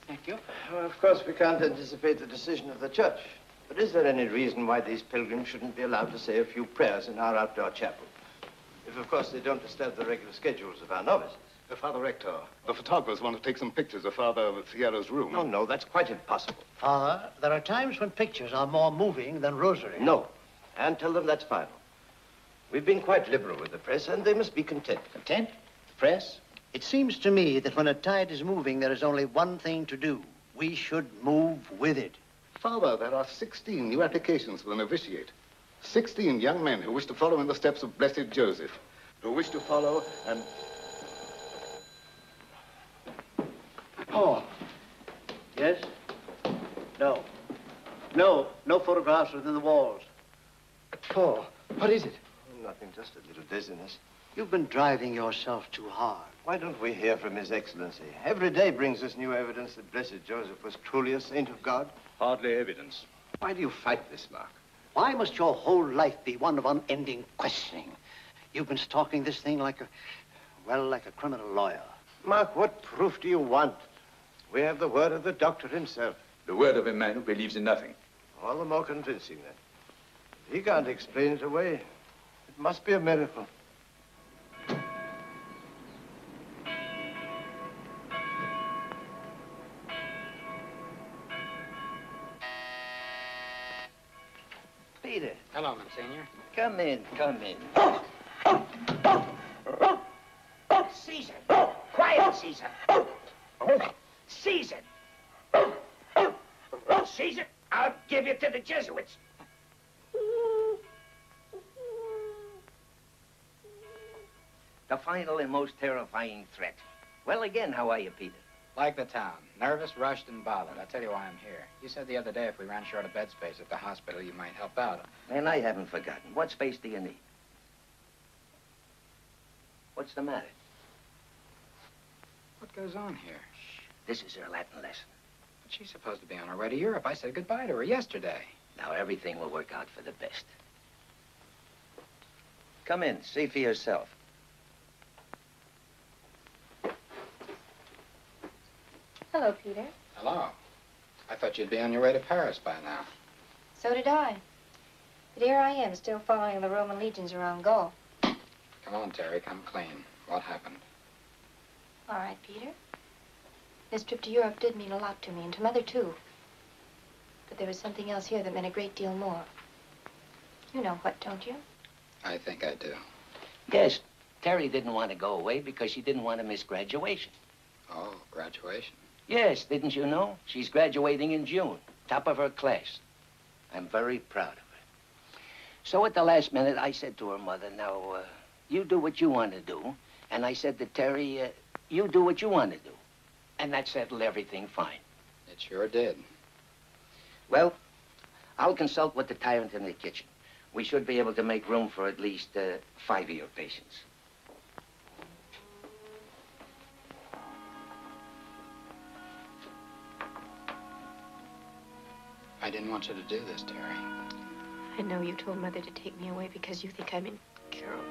C: Thank you. Well, of course, we can't anticipate the decision of the church.
F: But is there any reason why these pilgrims shouldn't be allowed to say a few prayers in our outdoor chapel? If, of course, they don't disturb the regular schedules of our novices.
D: Father Rector, the photographers want to take some pictures of Father Sierra's room.
F: No, that's quite impossible.
E: Father, there are times when pictures are more moving than rosary.
F: No. And tell them that's final. We've been quite liberal with the press, and they must be content.
E: Content? The press? It seems to me that when a tide is moving, there is only one thing to do. We should move with it.
D: Father, there are 16 new applications for the novitiate. 16 young men who wish to follow in the steps of Blessed Joseph, who wish to follow and...
E: Oh. Yes? No. No. No photographs within the walls.
M: Paul, what is it?
F: Oh, nothing, just a little dizziness.
E: You've been driving yourself too hard.
F: Why don't we hear from His Excellency? Every day brings us new evidence that Blessed Joseph was truly a saint of God.
K: Hardly evidence.
F: Why do you fight this, Marc?
E: Why must your whole life be one of unending questioning? You've been stalking this thing like a criminal lawyer.
F: Marc, what proof do you want? We have the word of the doctor himself.
K: The word of a man who believes in nothing.
F: All the more convincing, then. If he can't explain it away, it must be a miracle.
A: Peter.
J: Hello, Monsignor.
A: Come in, come in. Caesar. Quiet, Caesar. Caesar. Caesar, I'll give you to the Jesuits. The final and most terrifying threat. Well, again, how are you, Peter?
C: Like the town. Nervous, rushed, and bothered. I'll tell you why I'm here. You said the other day if we ran short of bed space at the hospital, you might help out.
A: And I haven't forgotten. What space do you need? What's the matter?
C: What goes on here?
A: This is her Latin lesson.
C: But she's supposed to be on her way to Europe. I said goodbye to her yesterday.
A: Now, everything will work out for the best. Come in. See for yourself.
Q: Hello, Peter.
C: Hello. I thought you'd be on your way to Paris by now.
Q: So did I. But here I am, still following the Roman legions around Gaul.
C: Come on, Terry, come clean. What happened?
Q: All right, Peter. This trip to Europe did mean a lot to me, and to Mother, too. But there was something else here that meant a great deal more. You know what, don't you?
C: I think I do.
A: Yes, Terry didn't want to go away because she didn't want to miss graduation.
C: Oh, graduation.
A: Yes, didn't you know? She's graduating in June, top of her class. I'm very proud of her. So at the last minute, I said to her mother, now, you do what you want to do. And I said to Terry, you do what you want to do. And that settled everything fine.
C: It sure did.
A: Well, I'll consult with the tyrant in the kitchen. We should be able to make room for at least 5 of your patients.
C: I didn't want you to do this, Terry.
N: I know you told Mother to take me away because you think I'm incurable.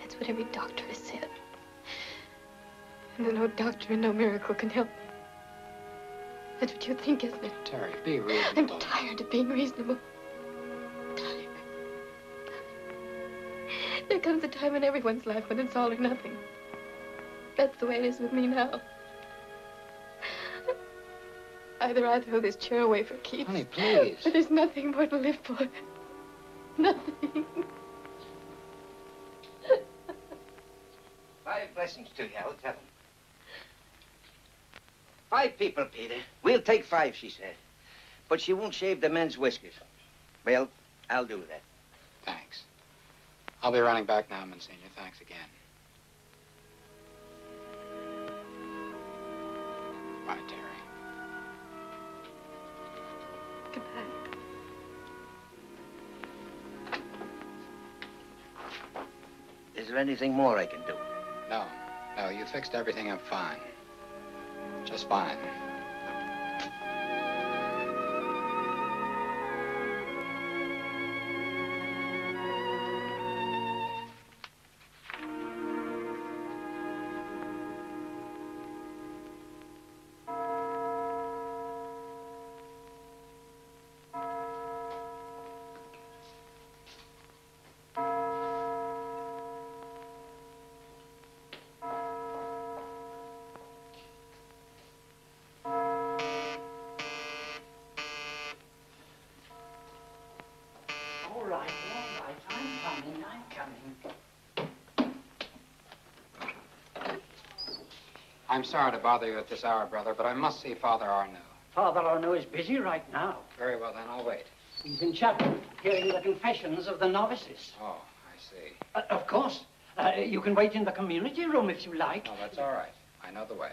N: That's what every doctor has said. And no doctor and no miracle can help me. That's what you think, isn't it?
C: Terry, be reasonable.
N: I'm tired of being reasonable. Tired. There comes a time in everyone's life when it's all or nothing. That's the way it is with me now. Either I throw this chair away for keeps.
C: Honey, please.
N: But there's nothing more to live for. Nothing.
A: 5 blessings to you, I'll tell them. 5 people, Peter. We'll take 5, she said. But she won't shave the men's whiskers. Well, I'll do that.
C: Thanks. I'll be running back now, Monsignor. Thanks again. Bye, Terry.
N: Goodbye.
A: Is there anything more I can do?
C: No. No, you fixed everything up fine. Just fine.
J: coming.
H: I'm sorry to bother you at this hour, brother, but I must see Father Arnoux.
S: Father Arnoux is busy right now.
H: Very well, then, I'll wait.
S: He's in chapel, hearing the confessions of the novices.
H: Oh, I see.
S: Of course. You can wait in the community room if you like.
H: Oh, that's all right. I know the way.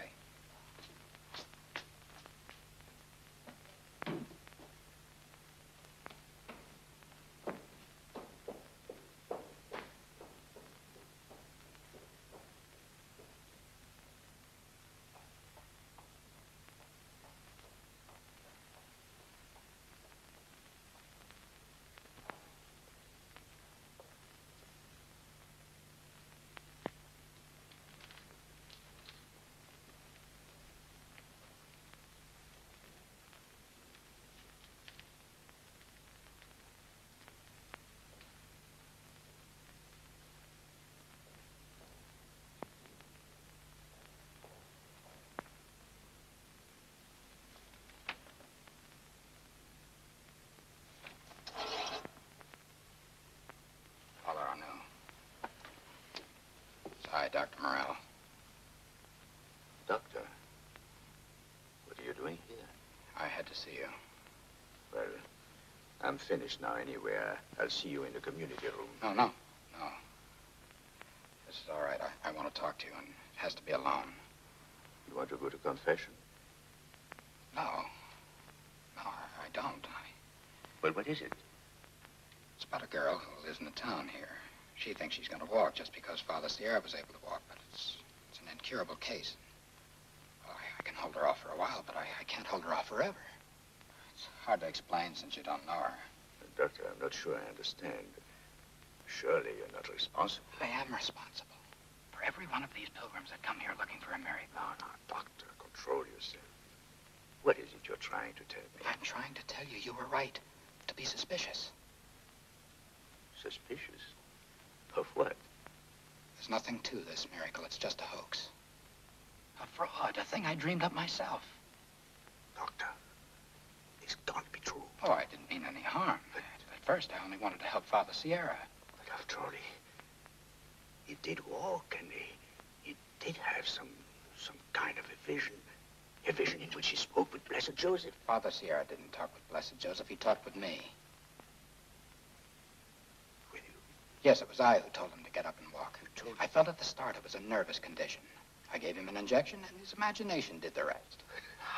H: Hi, Dr. Morrell.
G: Doctor, what are you doing here?
H: I had to see you.
G: Well, I'm finished now anyway. I'll see you in the community room.
H: No. This is all right. I want to talk to you, and it has to be alone.
G: You want to go to confession?
H: No, I don't.
G: Well, what is it?
H: It's about a girl who lives in the town here. She thinks she's going to walk just because Father Sierra was able to walk, but it's an incurable case. Well, I can hold her off for a while, but I can't hold her off forever. It's hard to explain since you don't know her.
G: Doctor, I'm not sure I understand. Surely you're not responsible.
H: I am responsible for every one of these pilgrims that come here looking for a miracle.
G: No, doctor, control yourself. What is it you're trying to tell me?
H: I'm trying to tell you you were right to be suspicious.
G: Suspicious? Of what?
H: There's nothing to this miracle. It's just a hoax. A fraud, a thing I dreamed up myself.
G: Doctor, this can't be true.
H: Oh, I didn't mean any harm. At first, I only wanted to help Father Sierra.
G: But after all, he did walk, and he did have some kind of a vision. A vision in which he spoke with Blessed Joseph.
H: Father Sierra didn't talk with Blessed Joseph. He talked with me.
G: With you?
H: Yes, it was I who told him to get up and walk. I felt at the start it was a nervous condition. I gave him an injection, and his imagination did the rest.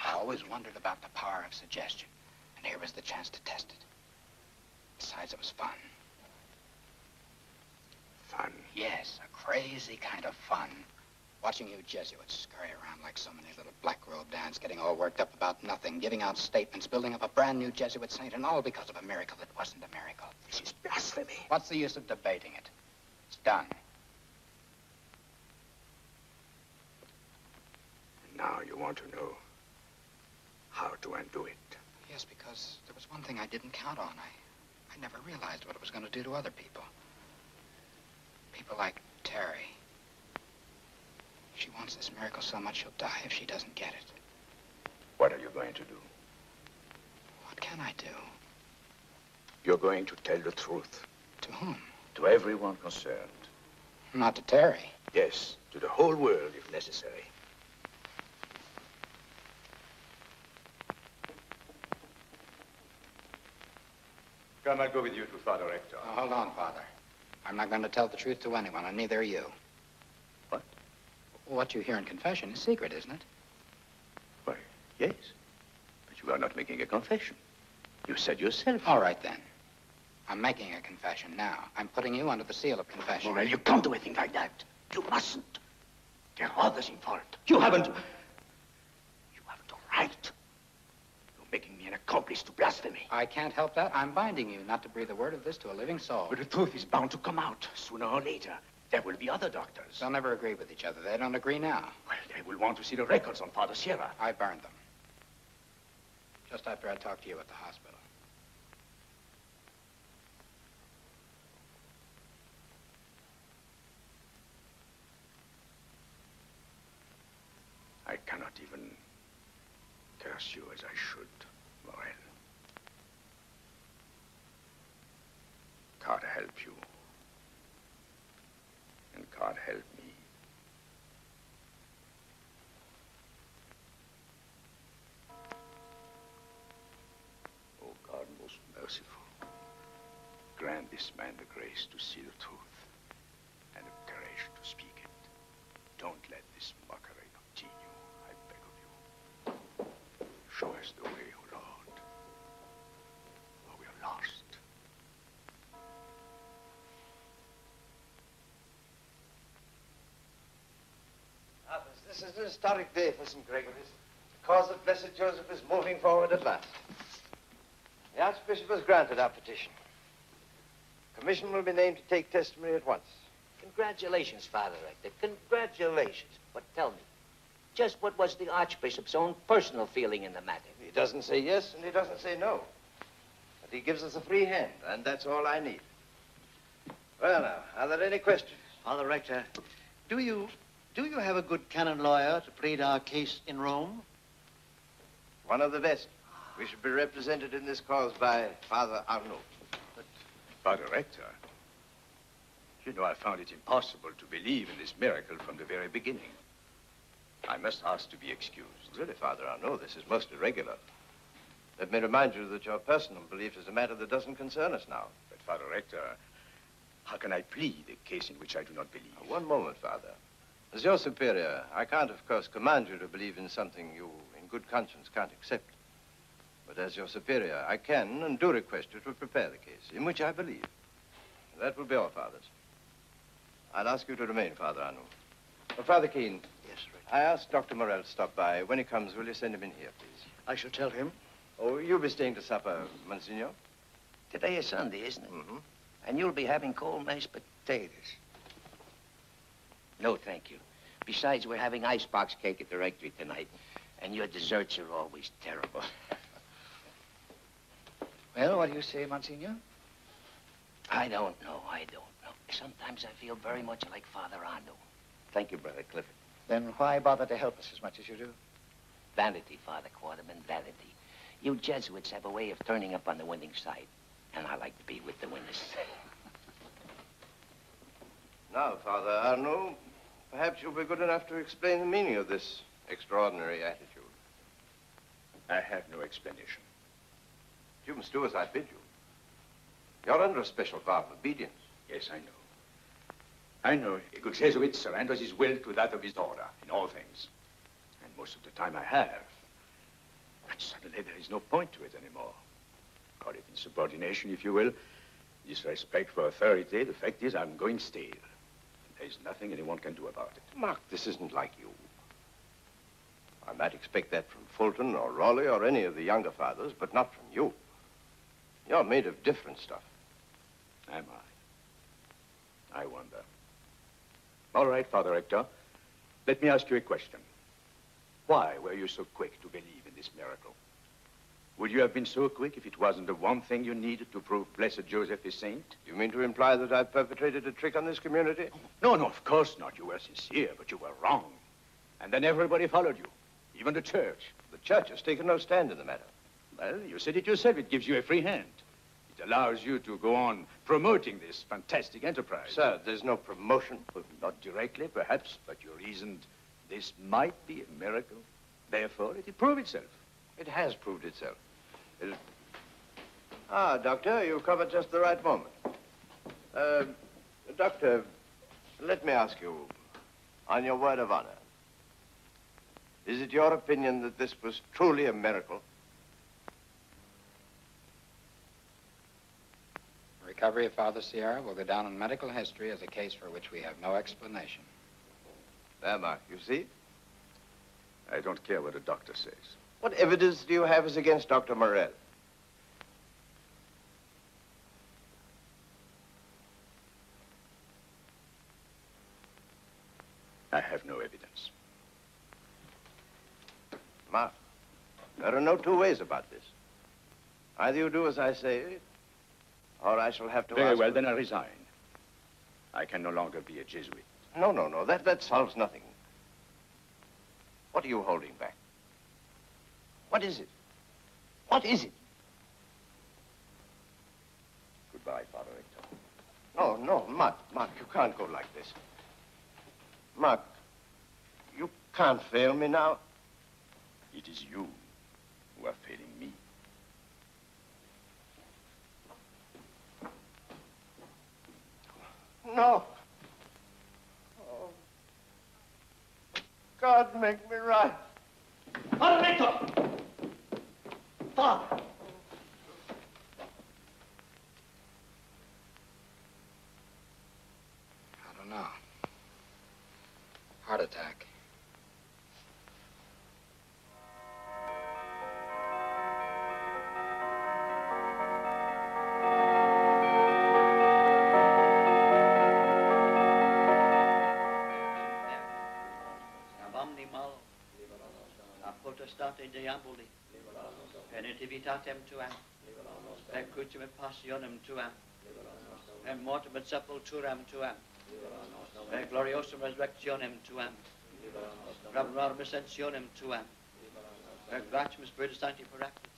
H: I always wondered about the power of suggestion, and here was the chance to test it. Besides, it was fun.
G: Fun?
H: Yes, a crazy kind of fun. Watching you Jesuits scurry around like so many little black-robed ants, getting all worked up about nothing, giving out statements, building up a brand new Jesuit saint, and all because of a miracle that wasn't a miracle.
G: This is blasphemy.
H: What's the use of debating it? It's done.
G: Now you want to know how to undo it.
H: Yes, because there was one thing I didn't count on. I never realized what it was going to do to other people. People like Terry. She wants this miracle so much she'll die if she doesn't get it.
G: What are you going to do?
H: What can I do?
G: You're going to tell the truth.
H: To whom?
G: To everyone concerned.
H: Not to Terry.
G: Yes, to the whole world if necessary.
K: Come, I'll go with you to Father Rector.
H: Oh, hold on, Father. I'm not going to tell the truth to anyone, and neither are you.
G: What?
H: What you hear in confession is secret, isn't it?
G: Why, yes. But you are not making a confession. You said yourself.
H: All right, then. I'm making a confession now. I'm putting you under the seal of confession.
G: Morrell, you can't do anything like that. You mustn't. There are others involved. You haven't a right. You're making me an accomplice to blasphemy.
H: I can't help that. I'm binding you not to breathe a word of this to a living soul.
G: But the truth is bound to come out sooner or later. There will be other doctors.
H: They'll never agree with each other. They don't agree now.
G: Well, they will want to see the records on Father Sierra.
H: I burned them. Just after I talked to you at the hospital.
G: I cannot even curse you as I should, Morrell. God help you.
K: God help me. Oh, God, most merciful. Grant this man the grace to see the truth and the courage to speak it. Don't let this mockery continue, I beg of you. Show us the way, O Lord, or we are lost.
F: This is an historic day for St. Gregory's. The cause of Blessed Joseph is moving forward at last. The Archbishop has granted our petition. Commission will be named to take testimony at once.
A: Congratulations, Father Rector. Congratulations. But tell me, just what was the Archbishop's own personal feeling in the matter?
F: He doesn't say yes and he doesn't say no. But he gives us a free hand, and that's all I need. Well, now, are there any questions?
E: Father Rector, do you have a good canon lawyer to plead our case in Rome?
F: One of the best. We should be represented in this cause by Father Arnoux.
K: But, Father Rector, you know I found it impossible to believe in this miracle from the very beginning. I must ask to be excused.
F: Really, Father Arnoux, this is most irregular. Let me remind you that your personal belief is a matter that doesn't concern us now.
K: But, Father Rector, how can I plead a case in which I do not believe?
F: One moment, Father. As your superior, I can't, of course, command you to believe in something you, in good conscience, can't accept. But as your superior, I can and do request you to prepare the case, in which I believe. That will be all, Fathers. I'll ask you to remain, Father Arnoux. Father Keene.
E: Yes, Rector.
F: I asked Dr. Morrell to stop by. When he comes, will you send him in here, please?
E: I shall tell him.
F: Oh, you'll be staying to supper, Monsignor?
A: Today is Sunday, isn't it?
F: Mm-hmm.
A: And you'll be having cold mashed potatoes. No, thank you. Besides, we're having icebox cake at the rectory tonight. And your desserts are always terrible.
I: Well, what do you say, Monsignor?
A: I don't know. Sometimes I feel very much like Father Arnoux. Thank you, Brother Clifford.
I: Then why bother to help us as much as you do?
A: Vanity, Father Quarterman, vanity. You Jesuits have a way of turning up on the winning side. And I like to be with the winners.
F: Now, Father Arnoux, perhaps you'll be good enough to explain the meaning of this extraordinary attitude.
K: I have no explanation.
F: You must do as I bid you. You're under a special vow of obedience.
K: Yes, I know. I know a good Jesuit surrenders his will to that of his order in all things. And most of the time I have. But suddenly there is no point to it anymore. Call it insubordination, if you will. Disrespect for authority. The fact is, I'm going stale. There's nothing anyone can do about it.
F: Mark, this isn't like you. I might expect that from Fulton or Raleigh or any of the younger fathers, but not from you. You're made of different stuff.
K: Am I? I wonder. All right, Father Rector. Let me ask you a question. Why were you so quick to believe in this miracle? Would you have been so quick if it wasn't the one thing you needed to prove Blessed Joseph is saint?
F: You mean to imply that I perpetrated a trick on this community?
K: No, of course not. You were sincere, but you were wrong. And then everybody followed you, even the church.
F: The church has taken no stand in the matter.
K: Well, you said it yourself. It gives you a free hand. It allows you to go on promoting this fantastic enterprise.
F: Sir, there's no promotion.
K: Well, not directly, perhaps, but you reasoned this might be a miracle. Therefore, it proved itself.
F: It has proved itself. Doctor, you come at just the right moment. Doctor, let me ask you, on your word of honor, is it your opinion that this was truly a miracle?
H: The recovery of Father Sierra will go down in medical history as a case for which we have no explanation.
F: There, Mark, you see?
K: I don't care what a doctor says.
F: What evidence do you have as against Dr. Morrell?
K: I have no evidence.
F: Mark, there are no two ways about this. Either you do as I say, or I shall have to
K: Very
F: ask...
K: well, then I resign. I can no longer be a Jesuit.
F: No. That solves nothing. What are you holding back? What is it? What is it?
K: Goodbye, Father Rector.
F: No, Mark, you can't go like this. Marc, you can't fail me now.
G: It is you who are failing me.
F: No. Oh. God, make me right.
S: Father Rector! Father!
H: I don't know. Heart attack.
T: Potestate deambuli, penetivitatem tuam, per crucium et passionem tuam, per mortem et sepulturam tuam, per gloriosum resurrectionem tuam, per abnorm ascensionem tuam, per gratium Spiritus Sancti paraclet.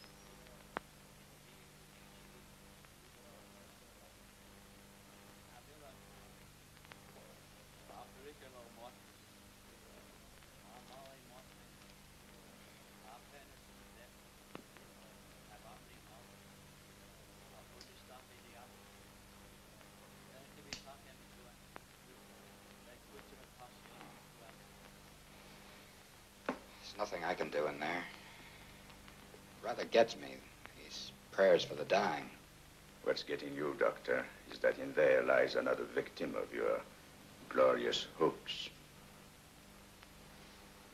H: There's nothing I can do in there. Rather gets me, these prayers for the dying.
G: What's getting you, Doctor, is that in there lies another victim of your glorious hoax.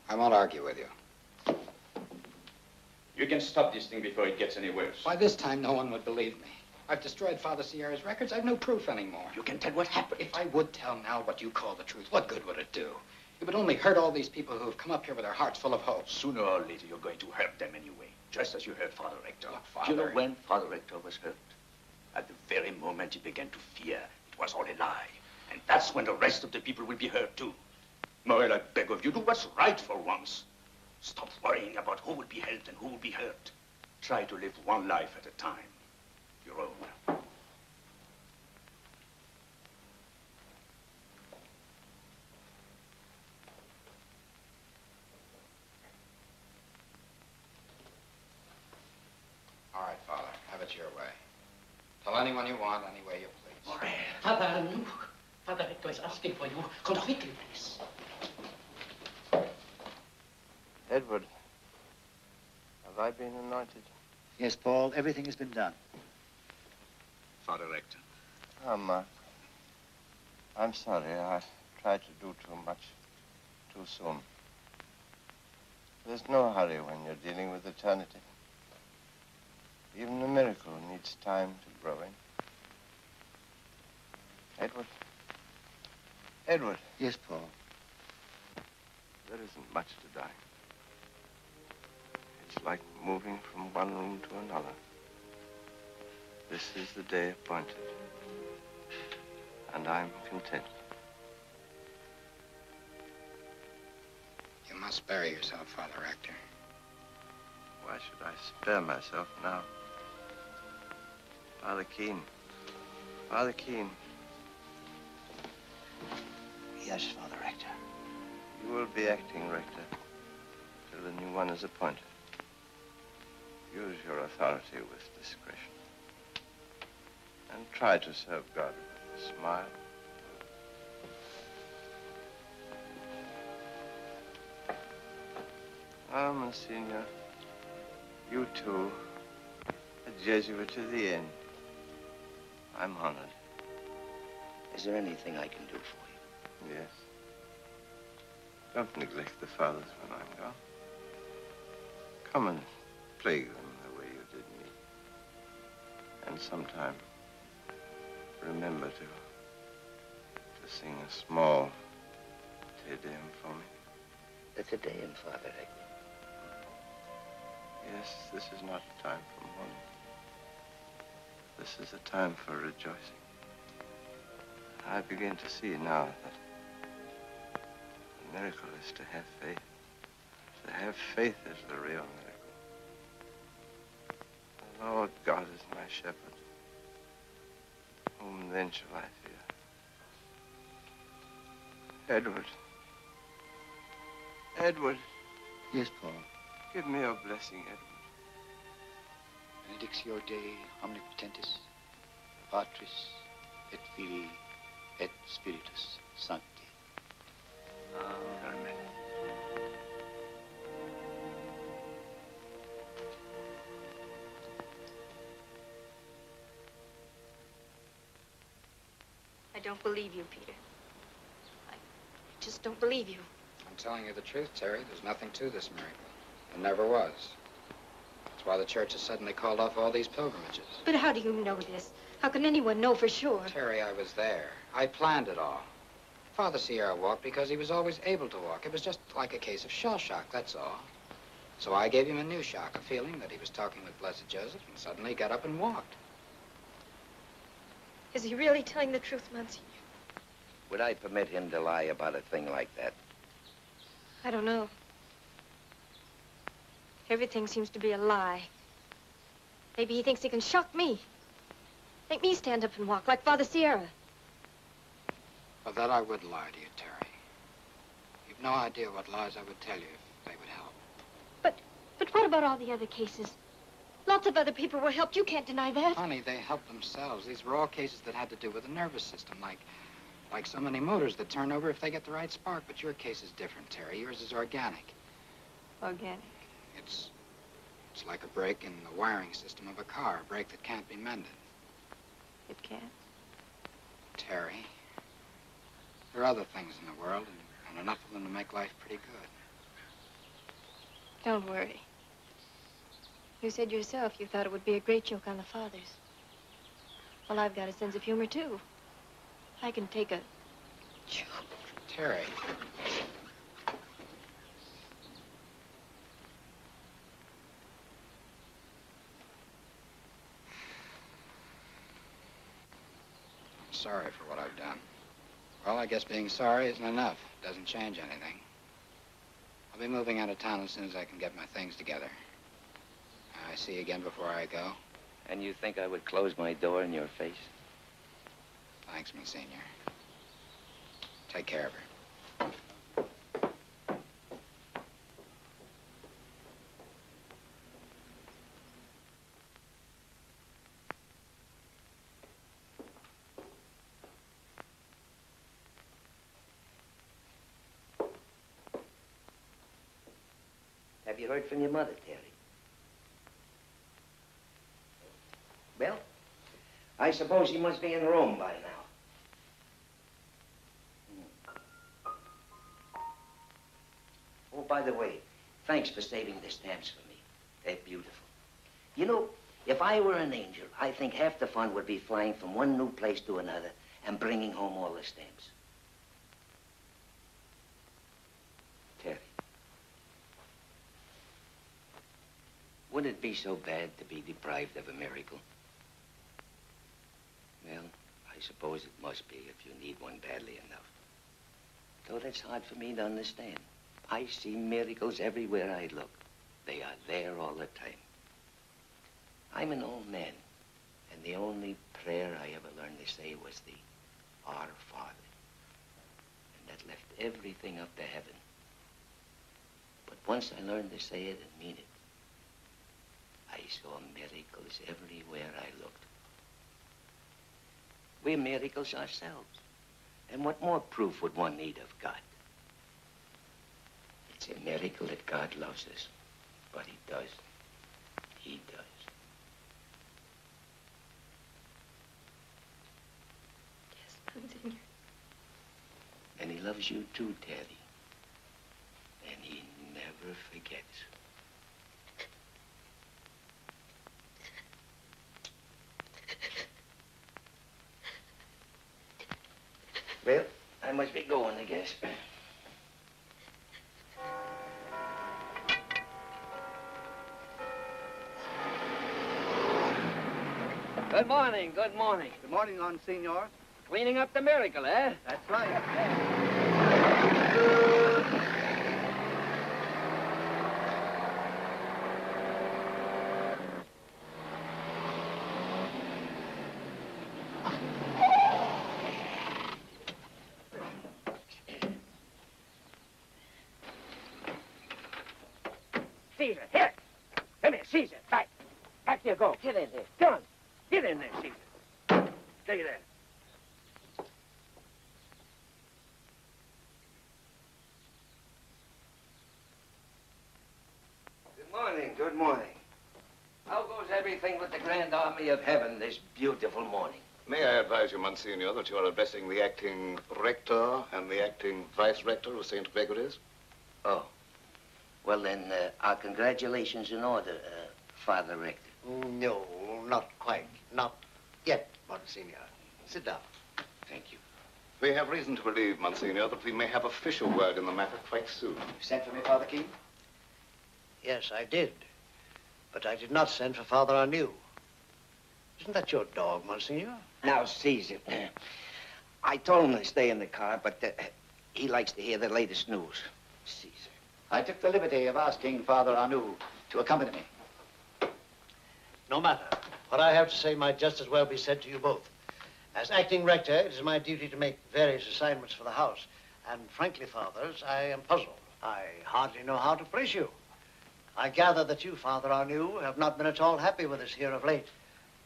H: I won't argue with you.
K: You can stop this thing before it gets any worse.
H: By this time, no one would believe me. I've destroyed Father Sierra's records. I've no proof anymore.
K: You can tell what happened.
H: If I would tell now what you call the truth, what good would it do? It would only hurt all these people who have come up here with their hearts full of hope.
K: Sooner or later, you're going to hurt them anyway, just as you hurt Father Rector.
H: Look,
K: Do you know
H: Father.
K: when Father Rector was hurt? At the very moment he began to fear it was all a lie. And that's when the rest of the people will be hurt too. Morrell, I beg of you, do what's right for once. Stop worrying about who will be helped and who will be hurt. Try to live one life at a time. Your own.
H: All right, Father, have it your way. Tell anyone you want, any way you please.
S: Morrell. Father Arnoux. Father Rector is asking for you. Come quickly, please.
F: Edward, have I been anointed?
L: Yes, Paul, everything has been done.
G: Father Rector.
F: Ah, Marc. I'm sorry. I tried to do too much too soon. There's no hurry when you're dealing with eternity. Even a miracle needs time to grow in. Edward. Edward.
L: Yes, Paul.
F: There isn't much to die. It's like moving from one room to another. This is the day appointed. And I'm content.
H: You must bury yourself, Father Rector.
F: Why should I spare myself now? Father Keene. Father Keene.
L: Yes, Father Rector.
F: You will be acting rector till the new one is appointed. Use your authority with discretion. And try to serve God with a smile. Ah, Monsignor, you too, a Jesuit to the end. I'm honored.
A: Is there anything I can do for you?
F: Yes. Don't neglect the fathers when I'm gone. Come and plague them the way you did me. And sometime, remember to sing a small Te Deum for me.
A: The Te Deum, Father Rector.
F: Yes, this is not a time for mourning. This is a time for rejoicing. I begin to see now that the miracle is to have faith. To have faith is the real miracle. The Lord God is my shepherd. Whom then shall I fear? Edward, Edward,
I: Yes, Paul.
F: give me your blessing, Edward.
I: Benedictio Dei omnipotentis, Patris, et Filii, et Spiritus Sancti.
G: Amen.
Q: I don't believe you, Peter. I just don't believe you.
H: I'm telling you the truth, Terry. There's nothing to this miracle. There never was. That's why the church has suddenly called off all these pilgrimages.
Q: But how do you know this? How can anyone know for sure?
H: Terry, I was there. I planned it all. Father Sierra walked because he was always able to walk. It was just like a case of shell shock, that's all. So I gave him a new shock, a feeling that he was talking with Blessed Joseph, and suddenly he got up and walked.
Q: Is he really telling the truth, Monsignor?
A: Would I permit him to lie about a thing like that?
Q: I don't know. Everything seems to be a lie. Maybe he thinks he can shock me. Make me stand up and walk like Father Sierra.
H: Well, that I would lie to you, Terry. You've no idea what lies I would tell you if they would help.
Q: But what about all the other cases? Lots of other people were helped. You can't deny that.
H: Honey, they helped themselves. These were all cases that had to do with the nervous system, like so many motors that turn over if they get the right spark. But your case is different, Terry. Yours is organic.
Q: Organic.
H: It's like a break in the wiring system of a car, a break that can't be mended.
Q: It can't.
H: Terry, there are other things in the world, and enough of them to make life pretty good.
Q: Don't worry. You said yourself you thought it would be a great joke on the fathers. Well, I've got a sense of humor, too. I can take a joke.
H: Terry. I'm sorry for what I've done. Well, I guess being sorry isn't enough. It doesn't change anything. I'll be moving out of town as soon as I can get my things together. I see you again before I go.
A: And you think I would close my door in your face?
H: Thanks, Monsignor. Take care of her.
A: Have you heard from your mother, Terry? Well, I suppose she must be in Rome by now. Oh, by the way, thanks for saving the stamps for me. They're beautiful. You know, if I were an angel, I think half the fun would be flying from one new place to another and bringing home all the stamps. Terry, would it be so bad to be deprived of a miracle? Well, I suppose it must be if you need one badly enough. Though that's hard for me to understand. I see miracles everywhere I look. They are there all the time. I'm an old man, and the only prayer I ever learned to say was the Our Father. And that left everything up to heaven. But once I learned to say it and mean it, I saw miracles everywhere I looked. We're miracles ourselves. And what more proof would one need of God? It's a miracle that God loves us. But he does. He does.
Q: Yes, Monsignor.
A: And he loves you too, Terry. And he never forgets. Well, I must be going, I guess. Good morning, good morning.
U: Good morning, Monsignor.
A: Cleaning up the miracle, eh?
U: That's right.
A: Caesar, here. Come here, Caesar. Back. Back you go. Get in there. Come on. Get in there, Caesar. Stay there. Good morning, good morning. How goes everything with the Grand Army of Heaven this beautiful morning?
D: May I advise you, Monsignor, that you are addressing the acting rector and the acting vice-rector of St. Gregory's?
A: Oh. Well, then, our congratulations in order, Father Rector.
E: No, not quite. Not yet, Monsignor. Sit down.
A: Thank you.
D: We have reason to believe, Monsignor, that we may have official word in the matter quite soon.
L: You sent for me, Father Keene?
E: Yes, I did. But I did not send for Father Arnoux. Isn't that your dog, Monsignor?
A: Now, Caesar, I told him to stay in the car, but he likes to hear the latest news. Caesar.
L: I took the liberty of asking Father Arnoux to accompany me.
E: No matter. What I have to say might just as well be said to you both. As acting rector, it is my duty to make various assignments for the house. And frankly, fathers, I am puzzled. I hardly know how to praise you. I gather that you, Father Arnoux, have not been at all happy with us here of late.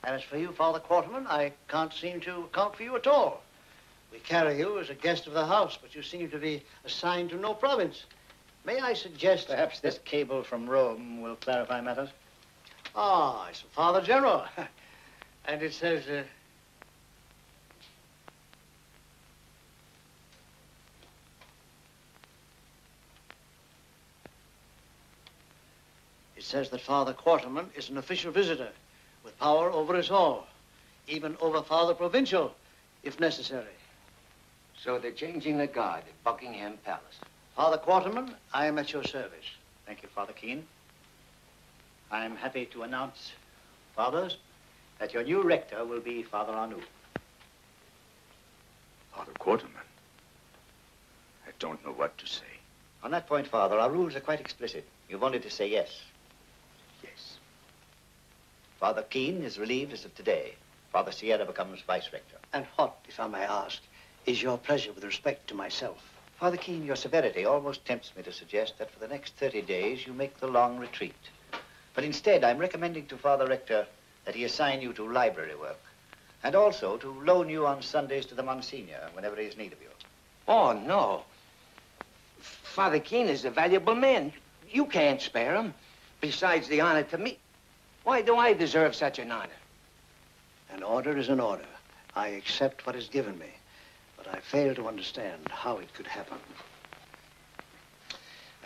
E: And as for you, Father Quarterman, I can't seem to account for you at all. We carry you as a guest of the house, but you seem to be assigned to no province. May I suggest...
L: Perhaps this cable from Rome will clarify matters?
E: Ah, it's from Father General. And it says... It says that Father Quarterman is an official visitor with power over us all, even over Father Provincial, if necessary.
A: So they're changing the guard at Buckingham Palace.
E: Father Quarterman, I am at your service.
L: Thank you, Father Keene. I'm happy to announce, fathers, that your new rector will be Father Arnoux.
K: Father Quarterman, I don't know what to say.
L: On that point, Father, our rules are quite explicit. You've only to say yes.
K: Yes.
L: Father Keene is relieved as of today. Father Sierra becomes vice-rector.
E: And what, if I may ask, is your pleasure with respect to myself?
L: Father Keene, your severity almost tempts me to suggest that for the next 30 days you make the long retreat. But instead, I'm recommending to Father Rector that he assign you to library work, and also to loan you on Sundays to the Monsignor whenever he has need of you.
A: Oh, no. Father Keene is a valuable man. You can't spare him. Besides the honor to me. Why do I deserve such an honor?
E: An order is an order. I accept what is given me, but I fail to understand how it could happen.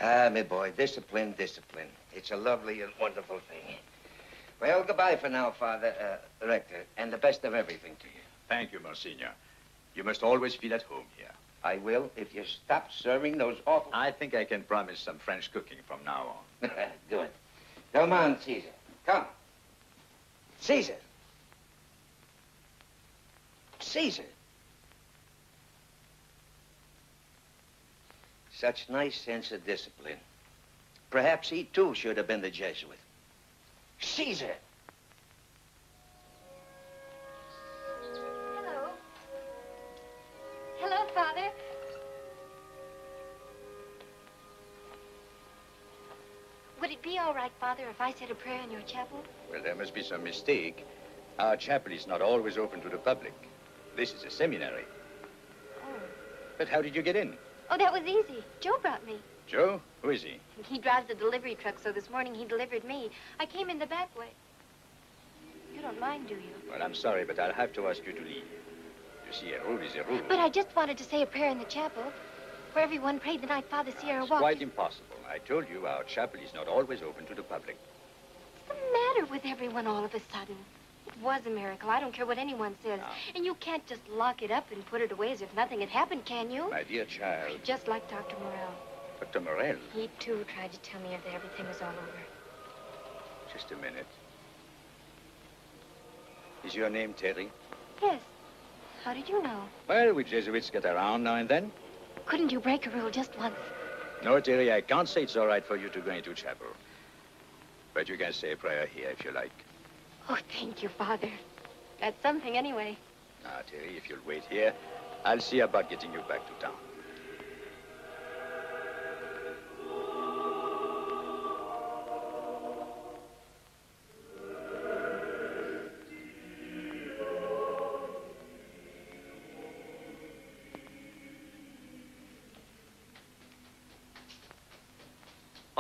A: Ah, my boy, discipline, discipline. It's a lovely and wonderful thing. Well, goodbye for now, Father Rector, and the best of everything to you.
K: Thank you, Monsignor. You must always feel at home here.
A: I will, if you stop serving those awful...
K: I think I can promise some French cooking from now on.
A: Good. Come on, Caesar. Come. Caesar. Caesar. Such nice sense of discipline. Perhaps he, too, should have been the Jesuit. Caesar!
N: Hello. Hello, Father. Would it be all right, Father, if I said a prayer in your chapel?
K: Well, there must be some mistake. Our chapel is not always open to the public. This is a seminary.
N: Oh.
K: But how did you get in?
N: Oh, that was easy. Joe brought me.
K: Joe? Who is he?
N: He drives the delivery truck, so this morning he delivered me. I came in the back way. You don't mind, do you?
K: Well, I'm sorry, but I'll have to ask you to leave. You see, a rule is a rule.
N: But I just wanted to say a prayer in the chapel, where everyone prayed the night Father Sierra
K: It's
N: walked.
K: quite impossible. I told you our chapel is not always open to the public.
N: What's the matter with everyone all of a sudden? It was a miracle. I don't care what anyone says.
K: No.
N: And you can't just lock it up and put it away as if nothing had happened, can you?
K: My dear child.
N: Just like Dr. Morrell.
K: Dr. Morrell.
N: He, too, tried to tell me that everything was all over.
K: Just a minute. Is your name Terry?
N: Yes. How did you know?
K: Well, we Jesuits get around now and then.
N: Couldn't you break a rule just once?
K: No, Terry, I can't say it's all right for you to go into chapel. But you can say a prayer here if you like.
N: Oh, thank you, Father. That's something anyway.
K: Now, Terry, if you'll wait here, I'll see about getting you back to town.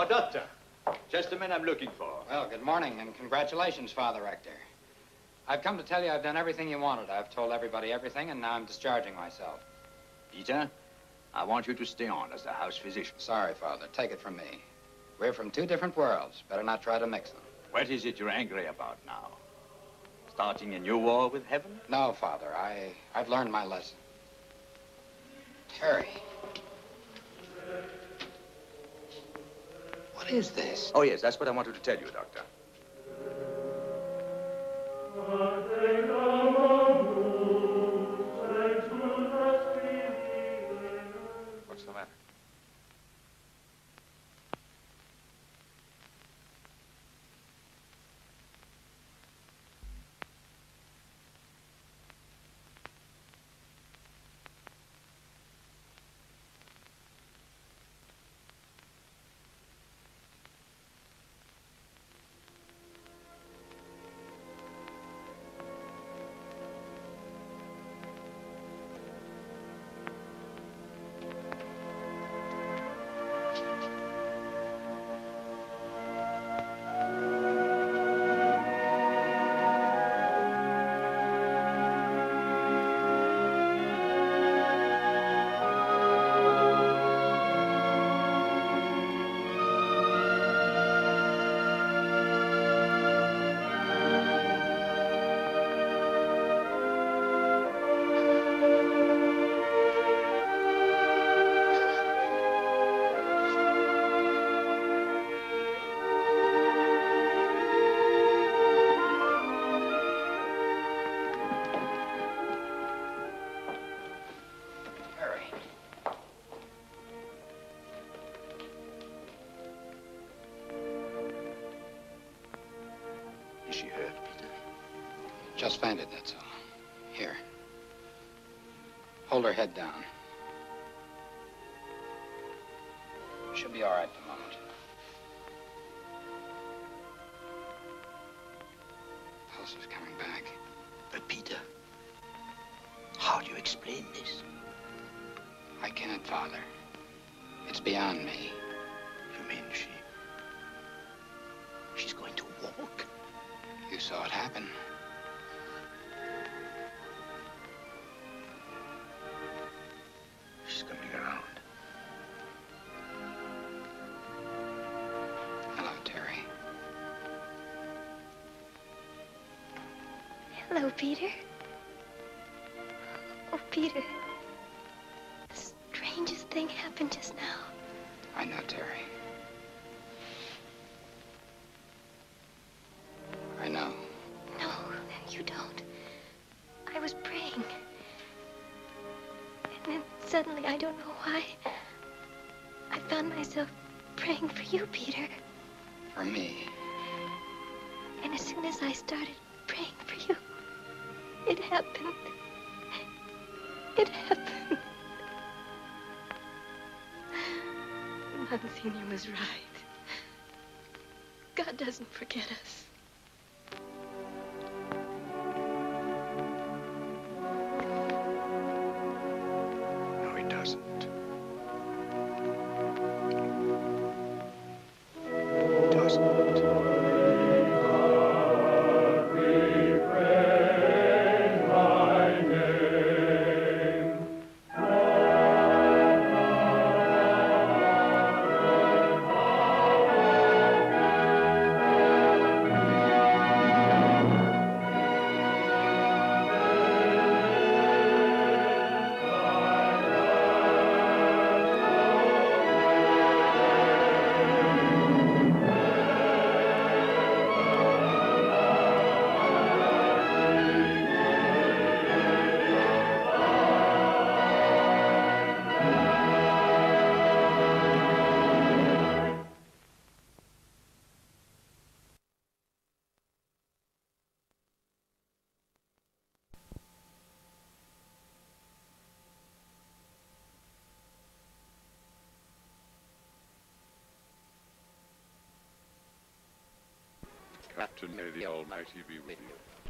K: Oh, Doctor. Just the man I'm looking for.
H: Well, good morning and congratulations, Father Rector. I've come to tell you I've done everything you wanted. I've told everybody everything, and now I'm discharging myself.
K: Peter, I want you to stay on as the house physician.
H: Sorry, Father. Take it from me. We're from two different worlds. Better not try to mix them.
K: What is it you're angry about now? Starting a new war with heaven?
H: No, Father. I've learned my lesson. Terry. What is this?
K: Oh, yes, that's what I wanted to tell you, Doctor. What's the matter?
G: Is she hurt, Peter?
H: Just fainted, that's all. Here. Hold her head down. She'll be all right in a moment. Pulse is coming back.
G: But, Peter, how do you explain this?
H: I can't, Father. It's beyond me.
G: You mean she's going to walk?
H: You saw it happen.
G: She's coming around.
H: Hello, Terry.
N: Hello, Peter. Oh, Peter. The strangest thing happened just now.
H: I know, Terry. I know.
N: No, you don't. I was praying. And then suddenly, I don't know why, I found myself praying for you, Peter.
H: For me.
N: And as soon as I started praying for you, it happened. It happened. Monsignor was right. God doesn't forget us.
G: No, he doesn't. He doesn't.
U: Captain, may the Almighty be with you.